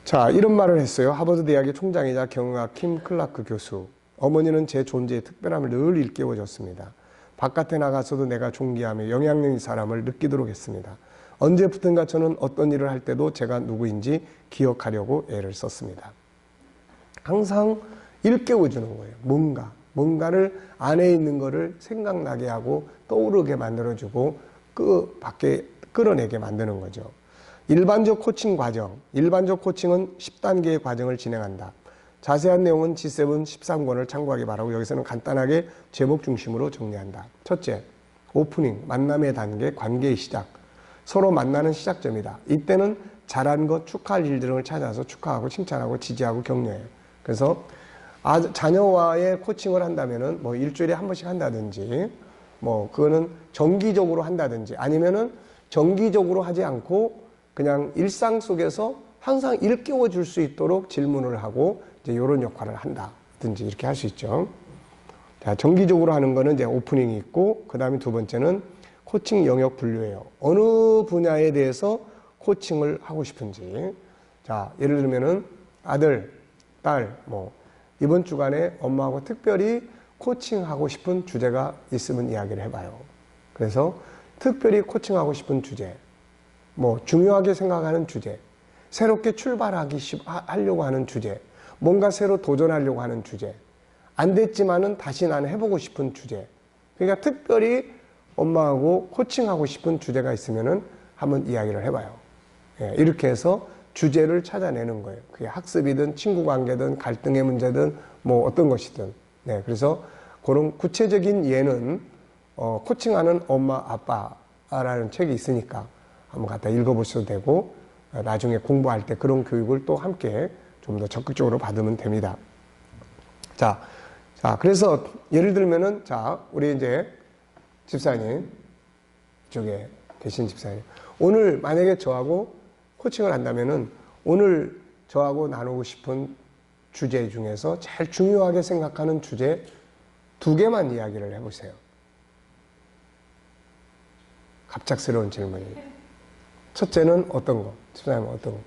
Speaker 1: 자, 이런 말을 했어요. 하버드 대학의 총장이자 경영학 킴 클라크 교수. 어머니는 제 존재의 특별함을 늘 일깨워줬습니다. 바깥에 나가서도 내가 존귀하며 영향력 있는 사람을 느끼도록 했습니다. 언제부턴가 저는 어떤 일을 할 때도 제가 누구인지 기억하려고 애를 썼습니다. 항상 일깨워주는 거예요. 뭔가를 안에 있는 거를 생각나게 하고 떠오르게 만들어주고 그 밖에 끌어내게 만드는 거죠. 일반적 코칭 과정. 일반적 코칭은 10단계의 과정을 진행한다. 자세한 내용은 G7 13권을 참고하기 바라고 여기서는 간단하게 제목 중심으로 정리한다. 첫째, 오프닝, 만남의 단계, 관계의 시작. 서로 만나는 시작점이다. 이때는 잘한 것, 축하할 일들을 찾아서 축하하고 칭찬하고 지지하고 격려해요. 그래서 자녀와의 코칭을 한다면은 뭐 일주일에 한 번씩 한다든지 뭐 그거는 정기적으로 한다든지 아니면은 정기적으로 하지 않고 그냥 일상 속에서 항상 일깨워 줄 수 있도록 질문을 하고 이제 이런 역할을 한다든지 이렇게 할 수 있죠. 자, 정기적으로 하는 거는 이제 오프닝이 있고 그 다음에 두 번째는 코칭 영역 분류예요. 어느 분야에 대해서 코칭을 하고 싶은지. 자, 예를 들면은 아들, 딸, 뭐 이번 주간에 엄마하고 특별히 코칭하고 싶은 주제가 있으면 이야기를 해봐요. 그래서 특별히 코칭하고 싶은 주제, 뭐 중요하게 생각하는 주제, 새롭게 하려고 하는 주제, 뭔가 새로 도전하려고 하는 주제, 안 됐지만은 다시 나는 해보고 싶은 주제, 그러니까 특별히 엄마하고 코칭하고 싶은 주제가 있으면은 한번 이야기를 해봐요. 예, 이렇게 해서 주제를 찾아내는 거예요. 그게 학습이든 친구 관계든 갈등의 문제든 뭐 어떤 것이든. 네, 그래서 그런 구체적인 예는 코칭하는 엄마 아빠라는 책이 있으니까 한번 갖다 읽어보셔도 되고 나중에 공부할 때 그런 교육을 또 함께 좀 더 적극적으로 받으면 됩니다. 자, 그래서 예를 들면은 자, 우리 이제 집사님 이쪽에 계신 집사님 오늘 만약에 저하고 코칭을 한다면은 오늘 저하고 나누고 싶은 주제 중에서 제일 중요하게 생각하는 주제 2개만 이야기를 해보세요. 갑작스러운 질문이에요. 첫째는 어떤 거? 집사님은 어떤 거?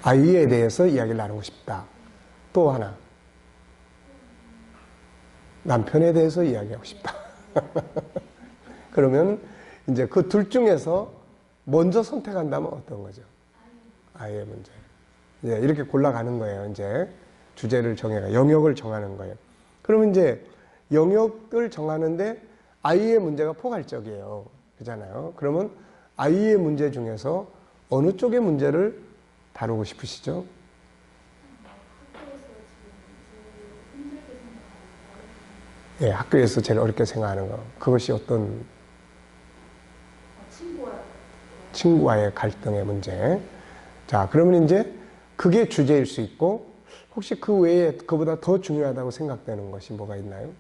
Speaker 1: 아이에 대해서 이야기를 나누고 싶다. 또 하나. 남편에 대해서 이야기하고 싶다. 그러면 이제 그 둘 중에서 먼저 선택한다면 어떤 거죠? 아이의 문제. 이제 이렇게 골라가는 거예요. 이제 주제를 정해가 영역을 정하는 거예요. 그러면 이제 영역을 정하는데 아이의 문제가 포괄적이에요. 그렇잖아요. 그러면 아이의 문제 중에서 어느 쪽의 문제를 다루고 싶으시죠? 예, 학교에서 제일 어렵게 생각하는 거. 그것이 어떤 친구와의 갈등의 문제. 자, 그러면 이제 그게 주제일 수 있고 혹시 그 외에 그보다 더 중요하다고 생각되는 것이 뭐가 있나요?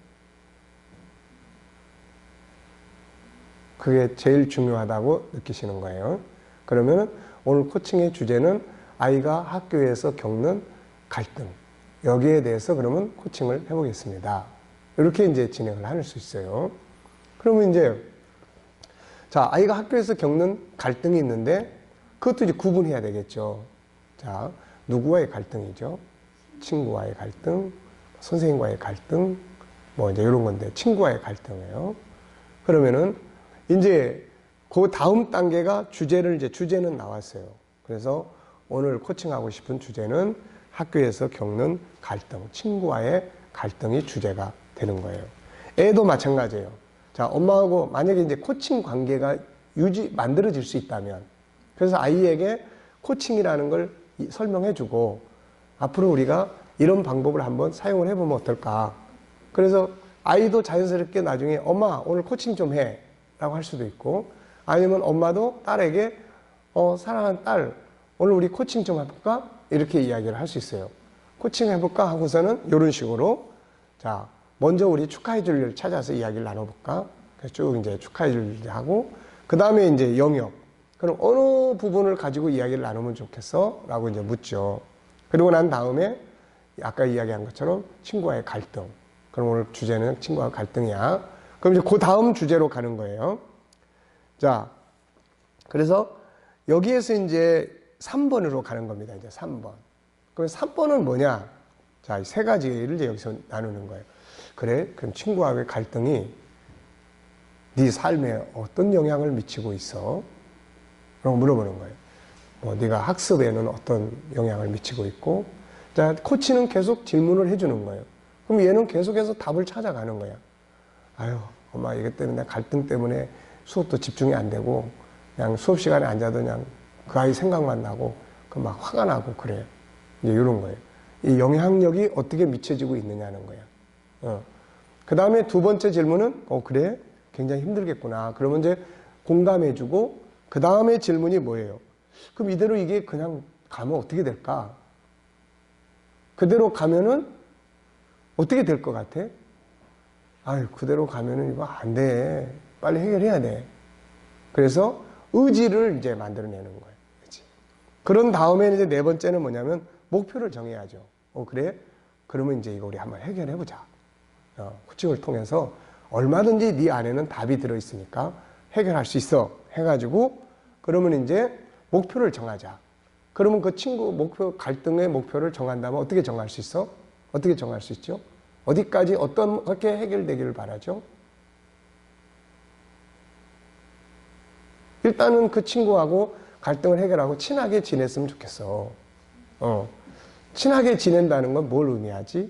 Speaker 1: 그게 제일 중요하다고 느끼시는 거예요. 그러면 오늘 코칭의 주제는 아이가 학교에서 겪는 갈등. 여기에 대해서 그러면 코칭을 해보겠습니다. 이렇게 이제 진행을 할 수 있어요. 그러면 이제 자, 아이가 학교에서 겪는 갈등이 있는데 그것도 이제 구분해야 되겠죠. 자, 누구와의 갈등이죠? 친구와의 갈등, 선생님과의 갈등, 뭐 이제 이런 건데 친구와의 갈등이에요. 그러면은 이제 그 다음 단계가 주제는 나왔어요. 그래서 오늘 코칭하고 싶은 주제는 학교에서 겪는 갈등, 친구와의 갈등이 주제가 되는 거예요. 애도 마찬가지예요. 자, 엄마하고 만약에 이제 코칭 관계가 만들어질 수 있다면, 그래서 아이에게 코칭이라는 걸 설명해주고, 앞으로 우리가 이런 방법을 한번 사용을 해보면 어떨까. 그래서 아이도 자연스럽게 나중에 엄마, 오늘 코칭 좀 해. 라고 할 수도 있고, 아니면 엄마도 딸에게, 사랑하는 딸, 오늘 우리 코칭 좀 해볼까? 이렇게 이야기를 할 수 있어요. 코칭 해볼까? 하고서는 이런 식으로, 자, 먼저 우리 축하해 줄 일 찾아서 이야기를 나눠볼까? 그래서 쭉 이제 축하해 줄 일 하고, 그 다음에 이제 영역. 그럼 어느 부분을 가지고 이야기를 나누면 좋겠어? 라고 이제 묻죠. 그리고 난 다음에 아까 이야기한 것처럼 친구와의 갈등. 그럼 오늘 주제는 친구와 갈등이야. 그럼 이제 그 다음 주제로 가는 거예요. 자, 그래서 여기에서 이제 3번으로 가는 겁니다. 이제 3번. 그럼 3번은 뭐냐? 자, 3가지를 이제 여기서 나누는 거예요. 그래? 그럼 친구와의 갈등이 네 삶에 어떤 영향을 미치고 있어? 라고 물어보는 거예요. 뭐 네가 학습에는 어떤 영향을 미치고 있고, 자, 코치는 계속 질문을 해주는 거예요. 그럼 얘는 계속해서 답을 찾아가는 거야. 아유, 엄마 이것 때문에 갈등 때문에 수업도 집중이 안 되고 그냥 수업 시간에 앉아도 그냥 그 아이 생각만 나고 그 막 화가 나고 그래요. 이제 이런 거예요. 이 영향력이 어떻게 미쳐지고 있느냐는 거야. 그 다음에 2번째 질문은 그래? 굉장히 힘들겠구나. 그러면 이제 공감해주고 그 다음에 질문이 뭐예요? 그럼 이대로 이게 그냥 가면 어떻게 될까? 그대로 가면은 어떻게 될 것 같아? 아유, 그대로 가면은 이거 안 돼. 빨리 해결해야 돼. 그래서 의지를 이제 만들어내는 거예요. 그치? 그런 다음에 이제 4번째는 뭐냐면 목표를 정해야죠. 그래? 그러면 이제 이거 우리 한번 해결해보자. 코칭을 통해서 얼마든지 네 안에는 답이 들어있으니까 해결할 수 있어. 해가지고 그러면 이제 목표를 정하자. 그러면 그 친구 갈등의 목표를 정한다면 어떻게 정할 수 있어? 어떻게 정할 수 있죠? 어디까지 어떻게 해결되기를 바라죠? 일단은 그 친구하고 갈등을 해결하고 친하게 지냈으면 좋겠어. 친하게 지낸다는 건 뭘 의미하지?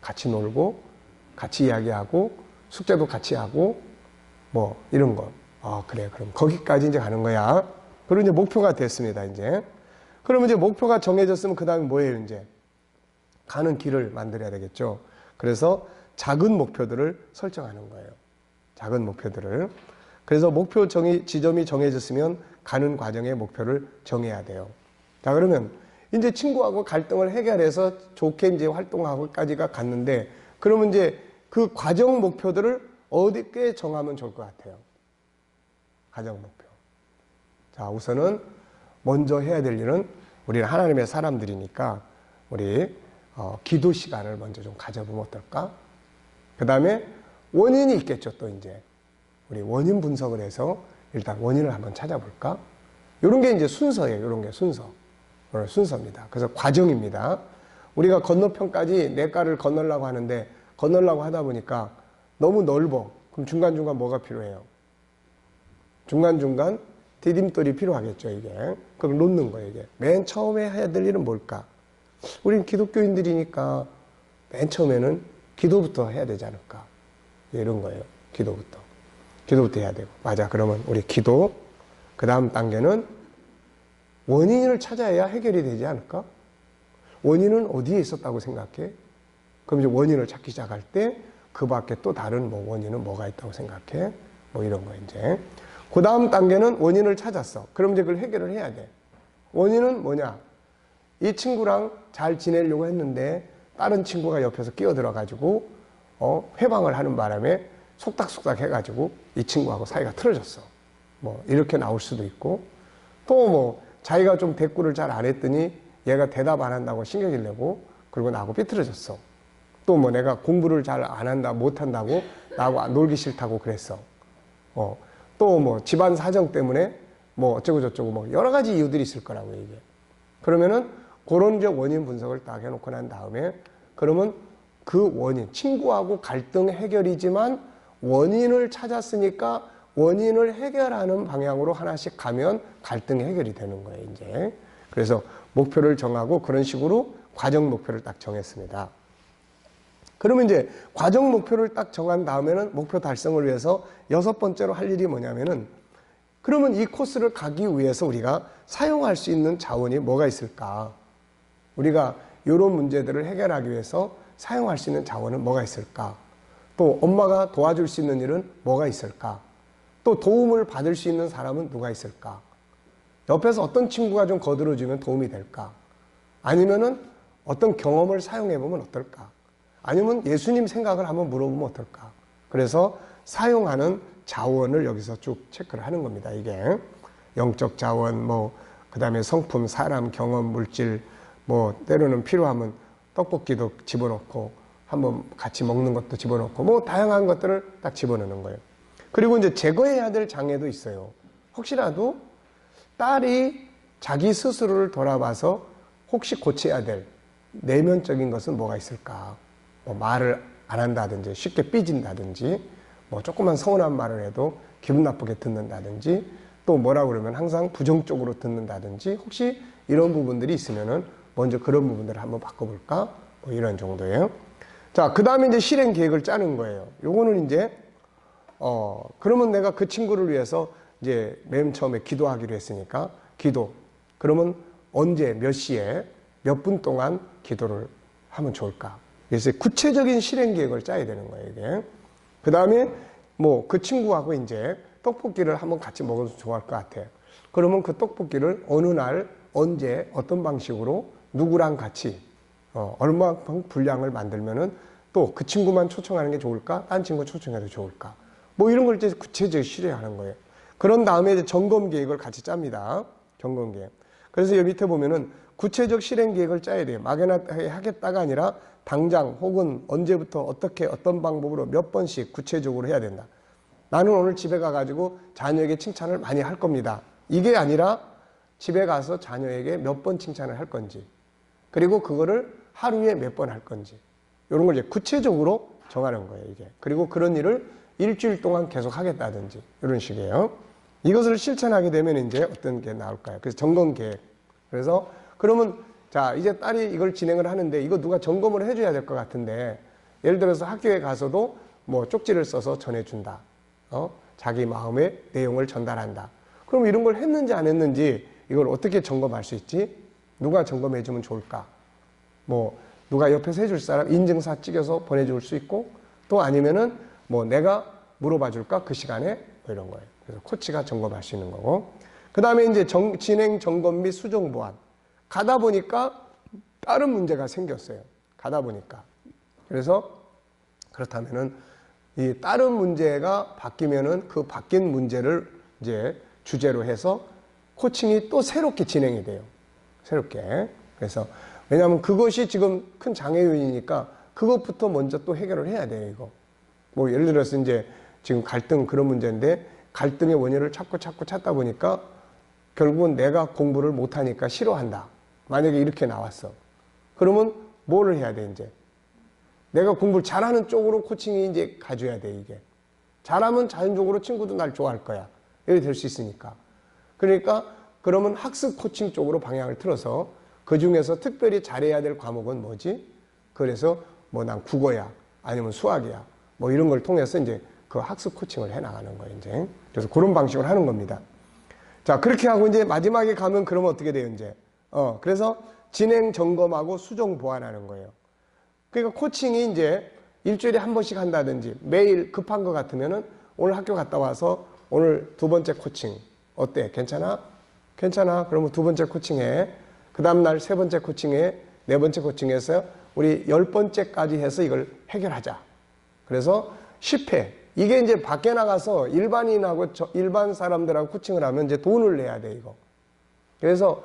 Speaker 1: 같이 놀고, 같이 이야기하고, 숙제도 같이 하고, 뭐, 이런 거. 그래. 그럼 거기까지 이제 가는 거야. 그리고 이제 목표가 됐습니다, 이제. 그러면 이제 목표가 정해졌으면 그 다음에 뭐예요, 이제? 가는 길을 만들어야 되겠죠. 그래서 작은 목표들을 설정하는 거예요. 작은 목표들을. 그래서 목표 지점이 정해졌으면 가는 과정의 목표를 정해야 돼요. 자, 그러면 이제 친구하고 갈등을 해결해서 좋게 이제 활동하고까지가 갔는데, 그러면 이제 그 과정 목표들을 어디께 정하면 좋을 것 같아요? 과정 목표. 자, 우선은 먼저 해야 될 일은 우리는 하나님의 사람들이니까 우리 기도 시간을 먼저 좀 가져보면 어떨까? 그 다음에 원인이 있겠죠, 또 이제. 우리 원인 분석을 해서 일단 원인을 한번 찾아볼까? 이런 게 이제 순서예요. 이런 게 순서. 오늘 순서입니다. 그래서 과정입니다. 우리가 건너편까지 내 가를 건너려고 하는데 건너려고 하다 보니까 너무 넓어. 그럼 중간중간 뭐가 필요해요? 중간중간 디딤돌이 필요하겠죠, 이게. 그걸 놓는 거예요, 이게. 맨 처음에 해야 될 일은 뭘까? 우린 기독교인들이니까 맨 처음에는 기도부터 해야 되지 않을까? 이런 거예요. 기도부터. 기도부터 해야 되고. 맞아. 그러면 우리 기도. 그 다음 단계는 원인을 찾아야 해결이 되지 않을까? 원인은 어디에 있었다고 생각해? 그럼 이제 원인을 찾기 시작할 때 그 밖에 또 다른 뭐 원인은 뭐가 있다고 생각해? 뭐 이런 거 이제. 그 다음 단계는 원인을 찾았어. 그럼 이제 그걸 해결을 해야 돼. 원인은 뭐냐? 이 친구랑 잘 지내려고 했는데 다른 친구가 옆에서 끼어들어가지고 회방을 하는 바람에 속닥속닥 해가지고 이 친구하고 사이가 틀어졌어. 뭐 이렇게 나올 수도 있고, 또 뭐 자기가 좀 대꾸를 잘 안 했더니 얘가 대답 안 한다고 신경질 내고 그리고 나하고 삐뚤어졌어. 또 뭐 내가 공부를 잘 안 한다 못한다고 나하고 놀기 싫다고 그랬어. 또 뭐 집안 사정 때문에 뭐 어쩌고 저쩌고 뭐 여러 가지 이유들이 있을 거라고요, 이게. 그러면은 그런 이제 원인 분석을 딱 해놓고 난 다음에, 그러면 그 원인, 친구하고 갈등 해결이지만 원인을 찾았으니까 원인을 해결하는 방향으로 하나씩 가면 갈등 해결이 되는 거예요, 이제. 그래서 목표를 정하고 그런 식으로 과정 목표를 딱 정했습니다. 그러면 이제 과정 목표를 딱 정한 다음에는 목표 달성을 위해서 6번째로 할 일이 뭐냐면은, 그러면 이 코스를 가기 위해서 우리가 사용할 수 있는 자원이 뭐가 있을까? 우리가 이런 문제들을 해결하기 위해서 사용할 수 있는 자원은 뭐가 있을까? 또 엄마가 도와줄 수 있는 일은 뭐가 있을까? 또 도움을 받을 수 있는 사람은 누가 있을까? 옆에서 어떤 친구가 좀 거들어주면 도움이 될까? 아니면은 어떤 경험을 사용해보면 어떨까? 아니면 예수님 생각을 한번 물어보면 어떨까? 그래서 사용하는 자원을 여기서 쭉 체크를 하는 겁니다, 이게. 영적 자원, 뭐, 그 다음에 성품, 사람, 경험, 물질, 뭐, 때로는 필요하면 떡볶이도 집어넣고, 한번 같이 먹는 것도 집어넣고, 뭐, 다양한 것들을 딱 집어넣는 거예요. 그리고 이제 제거해야 될 장애도 있어요. 혹시라도 딸이 자기 스스로를 돌아봐서 혹시 고쳐야 될 내면적인 것은 뭐가 있을까? 뭐 말을 안 한다든지, 쉽게 삐진다든지, 뭐 조그만 서운한 말을 해도 기분 나쁘게 듣는다든지, 또 뭐라 그러면 항상 부정적으로 듣는다든지, 혹시 이런 부분들이 있으면은 먼저 그런 부분들을 한번 바꿔볼까? 뭐 이런 정도예요. 자, 그 다음에 이제 실행 계획을 짜는 거예요. 요거는 이제, 그러면 내가 그 친구를 위해서 이제 맨 처음에 기도하기로 했으니까, 기도. 그러면 언제, 몇 시에, 몇 분 동안 기도를 하면 좋을까? 그래서 구체적인 실행 계획을 짜야 되는 거예요, 이게. 그 다음에 뭐 그 친구하고 이제 떡볶이를 한번 같이 먹어도 좋아할 것 같아. 그러면 그 떡볶이를 어느 날, 언제, 어떤 방식으로 누구랑 같이, 얼마만큼 분량을 만들면은 또 그 친구만 초청하는 게 좋을까? 딴 친구 초청해도 좋을까? 뭐 이런 걸 이제 구체적으로 실행하는 거예요. 그런 다음에 이제 점검 계획을 같이 짭니다. 점검 계획. 그래서 여기 밑에 보면은 구체적 실행 계획을 짜야 돼요. 막연하게 하겠다가 아니라 당장 혹은 언제부터 어떻게 어떤 방법으로 몇 번씩 구체적으로 해야 된다. 나는 오늘 집에 가가지고 자녀에게 칭찬을 많이 할 겁니다. 이게 아니라 집에 가서 자녀에게 몇 번 칭찬을 할 건지, 그리고 그거를 하루에 몇 번 할 건지, 이런 걸 이제 구체적으로 정하는 거예요, 이게. 그리고 그런 일을 일주일 동안 계속 하겠다든지, 이런 식이에요. 이것을 실천하게 되면 이제 어떤 게 나올까요? 그래서 점검 계획. 그래서 그러면 자, 이제 딸이 이걸 진행을 하는데 이거 누가 점검을 해줘야 될 것 같은데 예를 들어서 학교에 가서도 뭐 쪽지를 써서 전해준다. 자기 마음의 내용을 전달한다. 그럼 이런 걸 했는지 안 했는지 이걸 어떻게 점검할 수 있지? 누가 점검해 주면 좋을까? 뭐 누가 옆에서 해줄 사람 인증사 찍어서 보내줄 수 있고, 또 아니면은 뭐 내가 물어봐 줄까? 그 시간에 뭐 이런 거예요. 그래서 코치가 점검할 수 있는 거고. 그 다음에 이제 진행 점검 및 수정 보완. 가다 보니까 다른 문제가 생겼어요. 가다 보니까. 그래서 그렇다면은 이 다른 문제가 바뀌면은 그 바뀐 문제를 이제 주제로 해서 코칭이 또 새롭게 진행이 돼요. 새롭게. 그래서 왜냐하면 그것이 지금 큰 장애 요인이니까 그것부터 먼저 또 해결을 해야 돼요, 이거. 뭐 예를 들어서 이제 지금 갈등 그런 문제인데 갈등의 원인을 찾다 보니까 결국은 내가 공부를 못하니까 싫어한다. 만약에 이렇게 나왔어. 그러면 뭐를 해야 돼, 이제? 내가 공부를 잘하는 쪽으로 코칭이 이제 가줘야 돼, 이게. 잘하면 자연적으로 친구도 날 좋아할 거야. 이렇게 될 수 있으니까. 그러니까 그러면 학습 코칭 쪽으로 방향을 틀어서 그 중에서 특별히 잘해야 될 과목은 뭐지? 그래서 뭐 난 국어야, 아니면 수학이야. 뭐 이런 걸 통해서 이제 그 학습 코칭을 해 나가는 거예요, 이제. 그래서 그런 방식으로 하는 겁니다. 자, 그렇게 하고 이제 마지막에 가면 그러면 어떻게 돼요, 이제? 그래서 진행 점검하고 수정 보완하는 거예요. 그러니까 코칭이 이제 일주일에 한 번씩 한다든지 매일 급한 것 같으면은 오늘 학교 갔다 와서 오늘 두 번째 코칭 어때? 괜찮아? 괜찮아. 그러면 두 번째 코칭해. 그 다음날 세 번째 코칭해. 네 번째 코칭해서 우리 10번째까지 해서 이걸 해결하자. 그래서 10회. 이게 이제 밖에 나가서 일반인하고 일반 사람들하고 코칭을 하면 이제 돈을 내야 돼, 이거. 그래서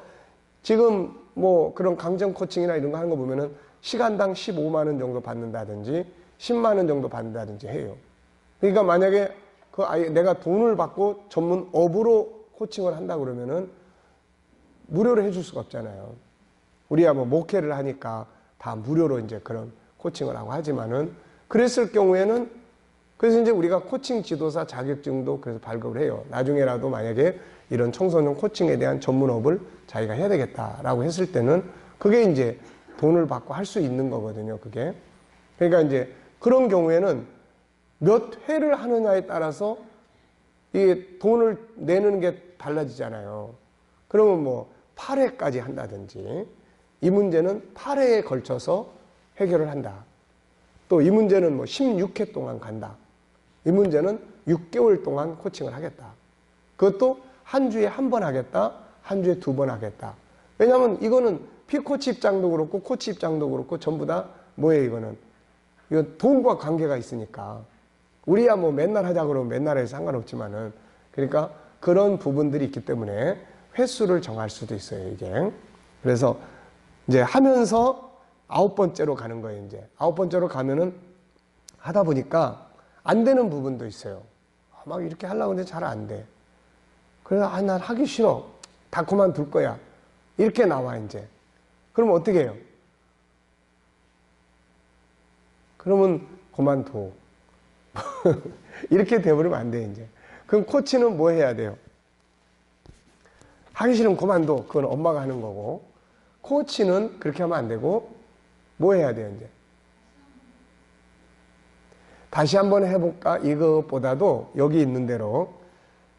Speaker 1: 지금 뭐 그런 강정 코칭이나 이런 거 하는 거 보면은 시간당 15만 원 정도 받는다든지 10만 원 정도 받는다든지 해요. 그러니까 만약에 그 아예 내가 돈을 받고 전문 업으로 코칭을 한다 그러면은 무료로 해줄 수가 없잖아요. 우리야 뭐 목회를 하니까 다 무료로 이제 그런 코칭을 하고 하지만은 그랬을 경우에는 그래서 이제 우리가 코칭 지도사 자격증도 그래서 발급을 해요. 나중에라도 만약에 이런 청소년 코칭에 대한 전문업을 자기가 해야 되겠다라고 했을 때는 그게 이제 돈을 받고 할 수 있는 거거든요, 그게. 그러니까 이제 그런 경우에는 몇 회를 하느냐에 따라서 이게 돈을 내는 게 달라지잖아요. 그러면 뭐 8회까지 한다든지 이 문제는 8회에 걸쳐서 해결을 한다. 또 이 문제는 뭐 16회 동안 간다. 이 문제는 6개월 동안 코칭을 하겠다. 그것도 한 주에 한 번 하겠다. 한 주에 두 번 하겠다. 왜냐하면 이거는 피코치 입장도 그렇고 코치 입장도 그렇고 전부 다 뭐예요, 이거는? 이건 돈과 관계가 있으니까. 우리야 뭐 맨날 하자 그러면 맨날 해서 상관없지만은 그러니까 그런 부분들이 있기 때문에 횟수를 정할 수도 있어요, 이게. 그래서 이제 하면서 9번째로 가는 거예요, 이제. 9번째로 가면은 하다 보니까 안 되는 부분도 있어요. 막 이렇게 하려고 하는데 잘 안 돼. 그래서 난 하기 싫어. 다 그만둘 거야. 이렇게 나와, 이제. 그럼 어떻게 해요? 그러면 그만둬. 이렇게 돼버리면 안 돼, 이제. 그럼 코치는 뭐 해야 돼요? 하기 싫으면 그만둬. 그건 엄마가 하는 거고. 코치는 그렇게 하면 안 되고, 뭐 해야 돼요, 이제? 다시 한번 해볼까? 이것보다도 여기 있는 대로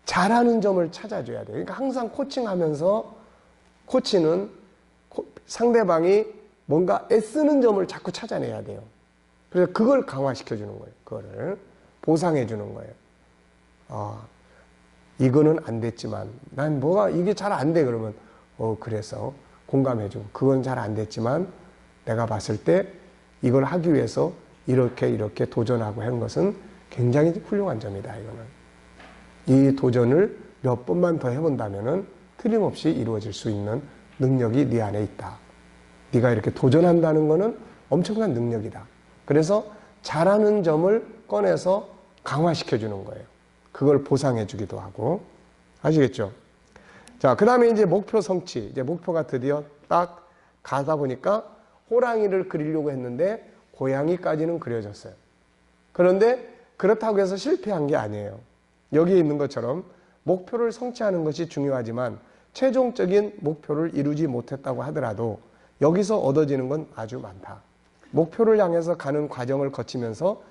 Speaker 1: 잘하는 점을 찾아줘야 돼요. 그러니까 항상 코칭하면서 코치는 상대방이 뭔가 애쓰는 점을 자꾸 찾아내야 돼요. 그래서 그걸 강화시켜주는 거예요. 그거를 보상해주는 거예요. 이거는 안 됐지만 난 뭐가 이게 잘 안 돼 그러면 그래서 공감해주고 그건 잘 안 됐지만 내가 봤을 때 이걸 하기 위해서 이렇게 도전하고 한 것은 굉장히 훌륭한 점이다. 이거는 이 도전을 몇 번만 더 해본다면은 틀림없이 이루어질 수 있는 능력이 네 안에 있다. 네가 이렇게 도전한다는 거는 엄청난 능력이다. 그래서 잘하는 점을 꺼내서 강화시켜주는 거예요. 그걸 보상해주기도 하고. 아시겠죠? 자, 그 다음에 이제 목표 성취. 이제 목표가 드디어 딱 가다 보니까 호랑이를 그리려고 했는데 고양이까지는 그려졌어요. 그런데 그렇다고 해서 실패한 게 아니에요. 여기에 있는 것처럼 목표를 성취하는 것이 중요하지만 최종적인 목표를 이루지 못했다고 하더라도 여기서 얻어지는 건 아주 많다. 목표를 향해서 가는 과정을 거치면서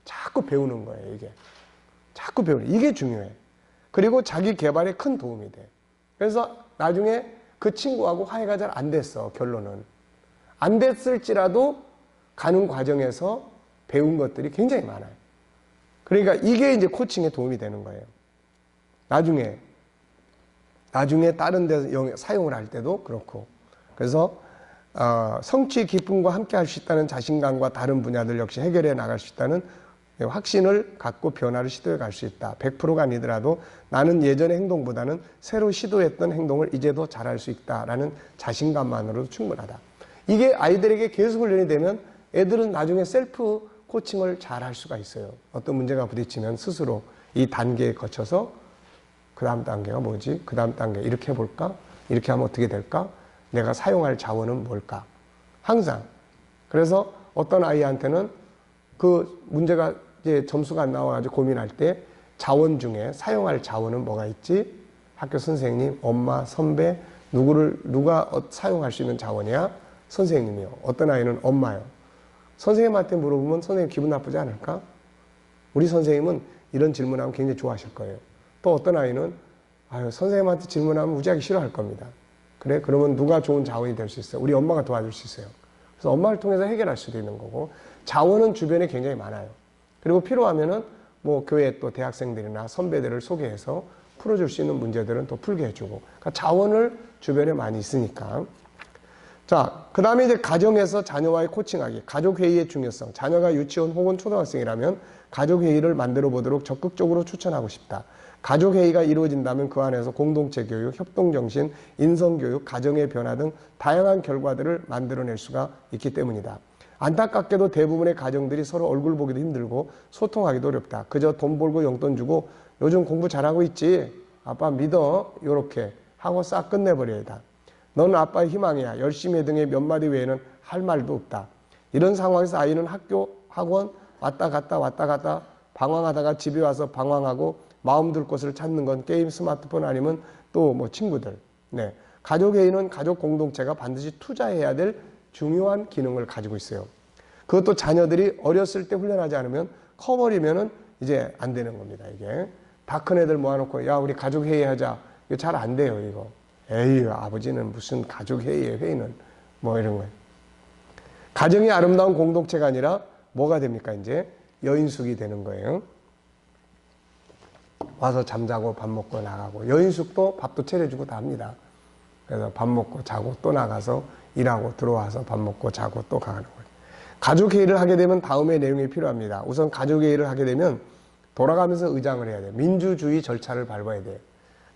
Speaker 1: 자꾸 배우는 거예요, 이게. 자꾸 배우는, 이게 중요해. 그리고 자기 개발에 큰 도움이 돼. 그래서 나중에 그 친구하고 화해가 잘 안 됐어, 결론은. 안 됐을지라도 가는 과정에서 배운 것들이 굉장히 많아요. 그러니까 이게 이제 코칭에 도움이 되는 거예요. 나중에 다른 데서 사용을 할 때도 그렇고. 그래서 성취의 기쁨과 함께 할 수 있다는 자신감과 다른 분야들 역시 해결해 나갈 수 있다는 확신을 갖고 변화를 시도해 갈 수 있다. 100%가 아니더라도 나는 예전의 행동보다는 새로 시도했던 행동을 이제 더 잘할 수 있다라는 자신감만으로도 충분하다. 이게 아이들에게 계속 훈련이 되면 애들은 나중에 셀프 코칭을 잘 할 수가 있어요. 어떤 문제가 부딪히면 스스로 이 단계에 거쳐서 그 다음 단계가 뭐지? 그 다음 단계 이렇게 해볼까? 이렇게 하면 어떻게 될까? 내가 사용할 자원은 뭘까? 항상. 그래서 어떤 아이한테는 그 문제가 이제 점수가 안 나와가지고 고민할 때 자원 중에 사용할 자원은 뭐가 있지? 학교 선생님, 엄마, 선배, 누가 사용할 수 있는 자원이야? 선생님이요. 어떤 아이는 엄마요. 선생님한테 물어보면 선생님 기분 나쁘지 않을까? 우리 선생님은 이런 질문하면 굉장히 좋아하실 거예요. 또 어떤 아이는 선생님한테 질문하면 무지하게 싫어할 겁니다. 그래? 그러면 누가 좋은 자원이 될 수 있어요? 우리 엄마가 도와줄 수 있어요. 그래서 엄마를 통해서 해결할 수도 있는 거고, 자원은 주변에 굉장히 많아요. 그리고 필요하면은 뭐 교회 또 대학생들이나 선배들을 소개해서 풀어줄 수 있는 문제들은 또 풀게 해주고, 그러니까 자원을 주변에 많이 있으니까. 자, 그 다음에 이제 가정에서 자녀와의 코칭하기, 가족회의의 중요성. 자녀가 유치원 혹은 초등학생이라면 가족회의를 만들어 보도록 적극적으로 추천하고 싶다. 가족회의가 이루어진다면 그 안에서 공동체 교육, 협동정신, 인성교육, 가정의 변화 등 다양한 결과들을 만들어낼 수가 있기 때문이다. 안타깝게도 대부분의 가정들이 서로 얼굴 보기도 힘들고 소통하기도 어렵다. 그저 돈 벌고 용돈 주고 요즘 공부 잘하고 있지? 아빠 믿어? 요렇게 하고 싹 끝내버려야 한다. 넌 아빠의 희망이야. 열심히 해 등의 몇 마디 외에는 할 말도 없다. 이런 상황에서 아이는 학교, 학원 왔다 갔다 방황하다가 집에 와서 방황하고 마음 둘 곳을 찾는 건 게임, 스마트폰 아니면 또 뭐 친구들. 네. 가족회의는 가족 공동체가 반드시 투자해야 될 중요한 기능을 가지고 있어요. 그것도 자녀들이 어렸을 때 훈련하지 않으면 커버리면은 이제 안 되는 겁니다, 이게. 다 큰 애들 모아놓고, 야, 우리 가족회의 하자. 이거 잘 안 돼요, 이거. 에이, 아버지는 무슨 가족회의에 회의는. 뭐 이런 거예요. 가정이 아름다운 공동체가 아니라 뭐가 됩니까, 이제? 여인숙이 되는 거예요. 와서 잠자고 밥 먹고 나가고. 여인숙도 밥도 차려주고 다 합니다. 그래서 밥 먹고 자고 또 나가서 일하고 들어와서 밥 먹고 자고 또 가는 거예요. 가족회의를 하게 되면 다음의 내용이 필요합니다. 우선 가족회의를 하게 되면 돌아가면서 의장을 해야 돼요. 민주주의 절차를 밟아야 돼요.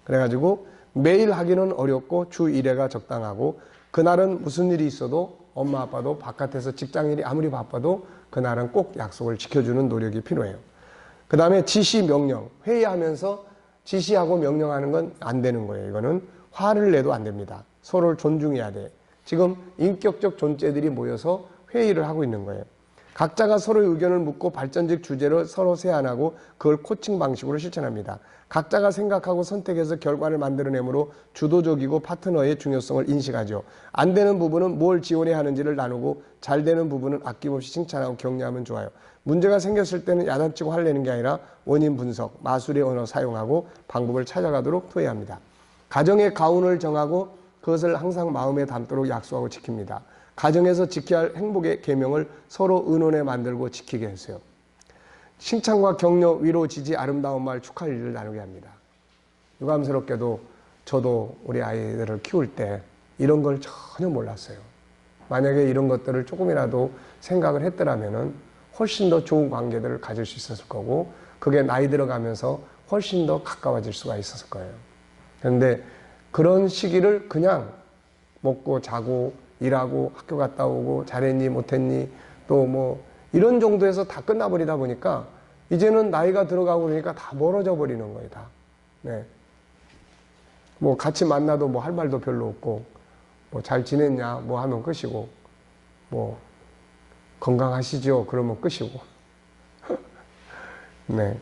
Speaker 1: 그래가지고 매일 하기는 어렵고 주 1회가 적당하고 그날은 무슨 일이 있어도 엄마 아빠도 바깥에서 직장일이 아무리 바빠도 그날은 꼭 약속을 지켜주는 노력이 필요해요. 그 다음에 지시 명령. 회의하면서 지시하고 명령하는 건 안 되는 거예요. 이거는 화를 내도 안 됩니다. 서로를 존중해야 돼. 지금 인격적 존재들이 모여서 회의를 하고 있는 거예요. 각자가 서로의 의견을 묻고 발전적 주제를 서로 세안하고 그걸 코칭 방식으로 실천합니다. 각자가 생각하고 선택해서 결과를 만들어내므로 주도적이고 파트너의 중요성을 인식하죠. 안 되는 부분은 뭘 지원해야 하는지를 나누고 잘 되는 부분은 아낌없이 칭찬하고 격려하면 좋아요. 문제가 생겼을 때는 야단치고 화내는 게 아니라 원인 분석, 마술의 언어 사용하고 방법을 찾아가도록 토해합니다. 가정의 가운을 정하고 그것을 항상 마음에 담도록 약속하고 지킵니다. 가정에서 지켜야 할 행복의 계명을 서로 의논해 만들고 지키게 했어요. 칭찬과 격려, 위로, 지지, 아름다운 말, 축하할 일을 나누게 합니다. 유감스럽게도 저도 우리 아이들을 키울 때 이런 걸 전혀 몰랐어요. 만약에 이런 것들을 조금이라도 생각을 했더라면은 훨씬 더 좋은 관계들을 가질 수 있었을 거고 그게 나이 들어가면서 훨씬 더 가까워질 수가 있었을 거예요. 그런데 그런 시기를 그냥 먹고 자고 일하고 학교 갔다 오고 잘했니 못했니 또 뭐 이런 정도에서 다 끝나버리다 보니까 이제는 나이가 들어가고 그러니까 다 멀어져 버리는 거예요, 다. 네. 뭐 같이 만나도 뭐 할 말도 별로 없고 뭐 잘 지냈냐 뭐 하면 끝이고 뭐 건강하시죠 그러면 끝이고. 네.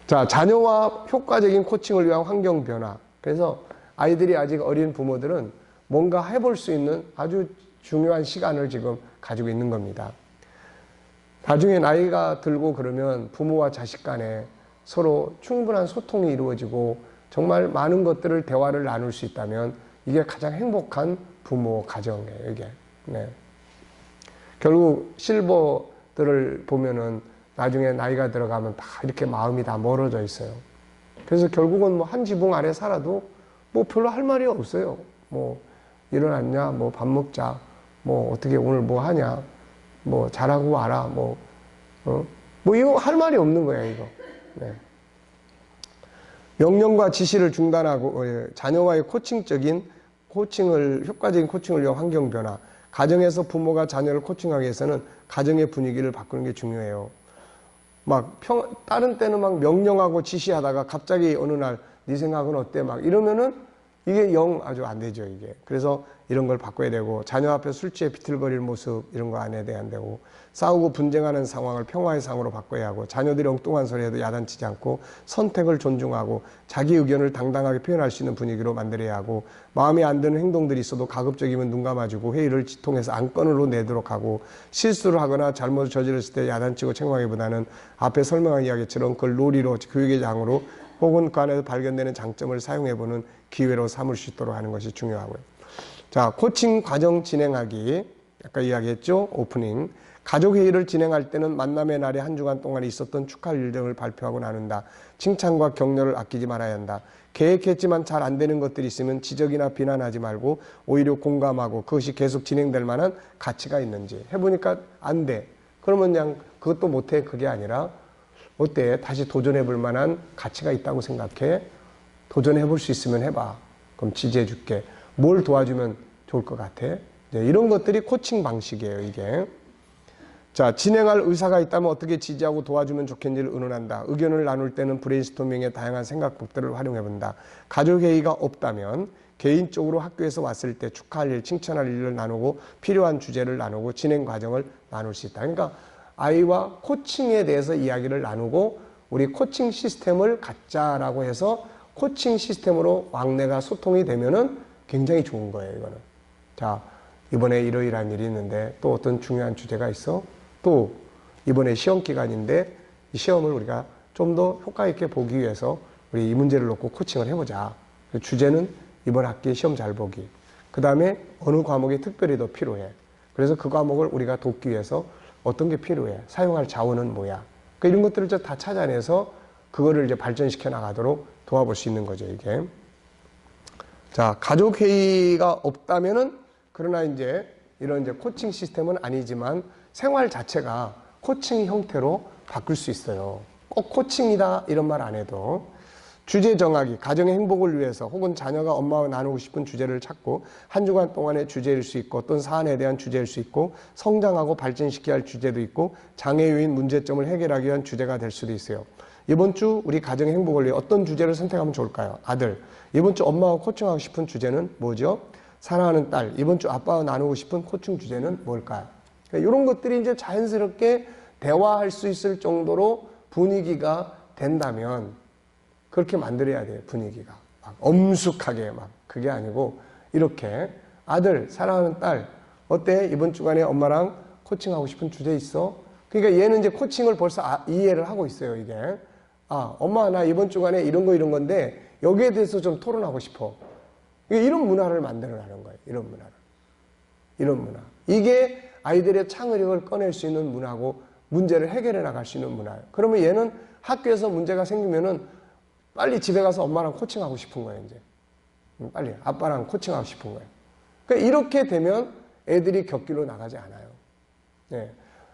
Speaker 1: 자, 자녀와 효과적인 코칭을 위한 환경 변화. 그래서 아이들이 아직 어린 부모들은 뭔가 해볼 수 있는 아주 중요한 시간을 지금 가지고 있는 겁니다. 나중에 나이가 들고 그러면 부모와 자식 간에 서로 충분한 소통이 이루어지고 정말 많은 것들을 대화를 나눌 수 있다면 이게 가장 행복한 부모 가정이에요, 이게. 네. 결국 실버들을 보면은 나중에 나이가 들어가면 다 이렇게 마음이 다 멀어져 있어요. 그래서 결국은 뭐 한 지붕 아래 살아도 뭐 별로 할 말이 없어요. 뭐 일어났냐, 뭐 밥 먹자, 뭐 어떻게 오늘 뭐 하냐, 뭐 잘하고 와라, 뭐 이거 할 말이 없는 거야, 이거. 네. 명령과 지시를 중단하고 자녀와의 효과적인 코칭을 위한 환경 변화. 가정에서 부모가 자녀를 코칭하기 위해서는 가정의 분위기를 바꾸는 게 중요해요. 다른 때는 막 명령하고 지시하다가 갑자기 어느 날 네 생각은 어때? 막 이러면은 이게 영 아주 안 되죠, 이게. 그래서 이런 걸 바꿔야 되고, 자녀 앞에 술 취해 비틀거릴 모습, 이런 거 안 해야 되고, 싸우고 분쟁하는 상황을 평화의 상으로 바꿔야 하고, 자녀들이 엉뚱한 소리 해도 야단치지 않고, 선택을 존중하고, 자기 의견을 당당하게 표현할 수 있는 분위기로 만들어야 하고, 마음에 안 드는 행동들이 있어도 가급적이면 눈 감아주고, 회의를 통해서 안건으로 내도록 하고, 실수를 하거나 잘못을 저질렀을 때 야단치고 책망하기보다는 앞에 설명한 이야기처럼 그걸 놀이로, 교육의 장으로, 혹은 그 안에서 발견되는 장점을 사용해보는 기회로 삼을 수 있도록 하는 것이 중요하고요. 자, 코칭 과정 진행하기. 아까 이야기했죠? 오프닝. 가족회의를 진행할 때는 만남의 날에 한 주간 동안에 있었던 축하할 일들을 발표하고 나눈다. 칭찬과 격려를 아끼지 말아야 한다. 계획했지만 잘 안 되는 것들이 있으면 지적이나 비난하지 말고 오히려 공감하고 그것이 계속 진행될 만한 가치가 있는지. 해보니까 안 돼. 그러면 그냥 그것도 못해. 그게 아니라 어때? 다시 도전해 볼 만한 가치가 있다고 생각해? 도전해 볼 수 있으면 해봐. 그럼 지지해 줄게. 뭘 도와주면 좋을 것 같아? 이런 것들이 코칭 방식이에요, 이게. 자, 진행할 의사가 있다면 어떻게 지지하고 도와주면 좋겠는지를 의논한다. 의견을 나눌 때는 브레인스토밍의 다양한 생각법들을 활용해 본다. 가족회의가 없다면 개인적으로 학교에서 왔을 때 축하할 일, 칭찬할 일을 나누고 필요한 주제를 나누고 진행 과정을 나눌 수 있다. 그러니까 아이와 코칭에 대해서 이야기를 나누고 우리 코칭 시스템을 갖자라고 해서 코칭 시스템으로 왕래가 소통이 되면은 굉장히 좋은 거예요, 이거는. 자, 이번에 이러이러한 일이 있는데 또 어떤 중요한 주제가 있어? 또 이번에 시험 기간인데 이 시험을 우리가 좀 더 효과 있게 보기 위해서 우리 이 문제를 놓고 코칭을 해보자. 주제는 이번 학기 시험 잘 보기. 그 다음에 어느 과목이 특별히 더 필요해. 그래서 그 과목을 우리가 돕기 위해서 어떤 게 필요해? 사용할 자원은 뭐야? 그러니까 이런 것들을 다 찾아내서 그거를 이제 발전시켜 나가도록 도와볼 수 있는 거죠, 이게. 자, 가족회의가 없다면은, 그러나 이제 이런 이제 코칭 시스템은 아니지만 생활 자체가 코칭 형태로 바꿀 수 있어요. 꼭 코칭이다 이런 말 안 해도. 주제 정하기, 가정의 행복을 위해서 혹은 자녀가 엄마와 나누고 싶은 주제를 찾고 한 주간 동안의 주제일 수 있고 어떤 사안에 대한 주제일 수 있고 성장하고 발전시켜야 할 주제도 있고 장애 요인 문제점을 해결하기 위한 주제가 될 수도 있어요. 이번 주 우리 가정의 행복을 위해 어떤 주제를 선택하면 좋을까요? 아들. 이번 주 엄마와 코칭하고 싶은 주제는 뭐죠? 사랑하는 딸. 이번 주 아빠와 나누고 싶은 코칭 주제는 뭘까요? 그러니까 이런 것들이 이제 자연스럽게 대화할 수 있을 정도로 분위기가 된다면 그렇게 만들어야 돼요, 분위기가. 막 엄숙하게 막. 그게 아니고, 이렇게. 아들, 사랑하는 딸, 어때? 이번 주간에 엄마랑 코칭하고 싶은 주제 있어? 그러니까 얘는 이제 코칭을 벌써 이해를 하고 있어요, 이게. 엄마, 나 이번 주간에 이런 건데, 여기에 대해서 좀 토론하고 싶어. 이런 문화를 만들어가는 거예요, 이런 문화를. 이런 문화. 이게 아이들의 창의력을 꺼낼 수 있는 문화고, 문제를 해결해 나갈 수 있는 문화예요. 그러면 얘는 학교에서 문제가 생기면은 빨리 집에 가서 엄마랑 코칭하고 싶은 거예요, 이제. 빨리 아빠랑 코칭하고 싶은 거예요. 그러니까 이렇게 되면 애들이 격길로 나가지 않아요. 예.